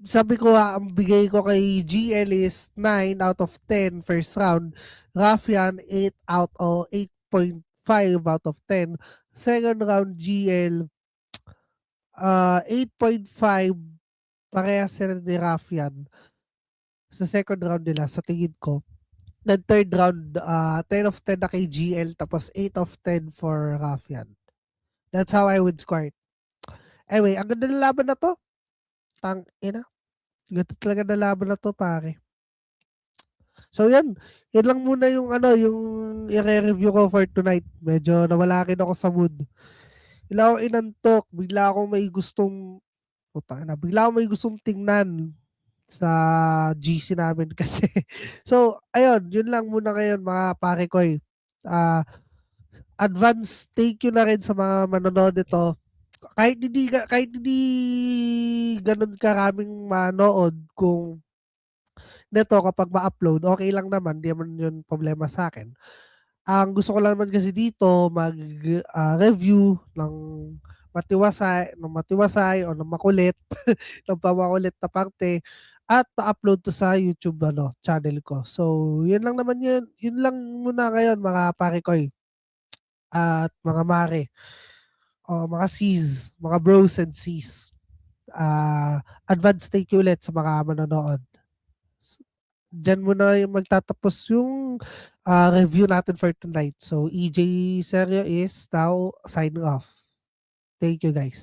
sabi ko ang bigay ko kay GL is 9 out of 10 first round. Rafian, 8.5 out of 10. Second round, GL, 8.5. Parehas sila ni Rafian sa second round nila, sa tingin ko. Then third round, 10 of 10 na kay GL, tapos 8 of 10 for Raffian. That's how I would score it. Anyway, ang ganda ng laban na to. Ina. Ganda talaga ng laban na to, pare. So yan, yan lang muna yung yung i-review ko for tonight. Medyo nawala rin ako sa mood. Bigla akong inantok, bigla akong may gustong tingnan sa GC namin kasi. So, ayun, yun lang muna ngayon mga pare ko. Advance thank you na rin sa mga manonood nito. Kahit hindi ganun karaming manood kung neto kapag ma-upload, okay lang naman, di naman yun problema sa akin. Ang gusto ko lang naman kasi dito review ng matiwasay o ng makulit, ng pamakulit na parte at pa-upload to sa YouTube channel ko. So, yun lang naman yun. Yun lang muna ngayon mga pare ko at mga mare o mga sis, mga bros and sis. Advance thank you ulit sa mga manonood. Diyan muna yung magtatapos yung review natin for tonight. So, EJ Serio is now signing off. Thank you guys.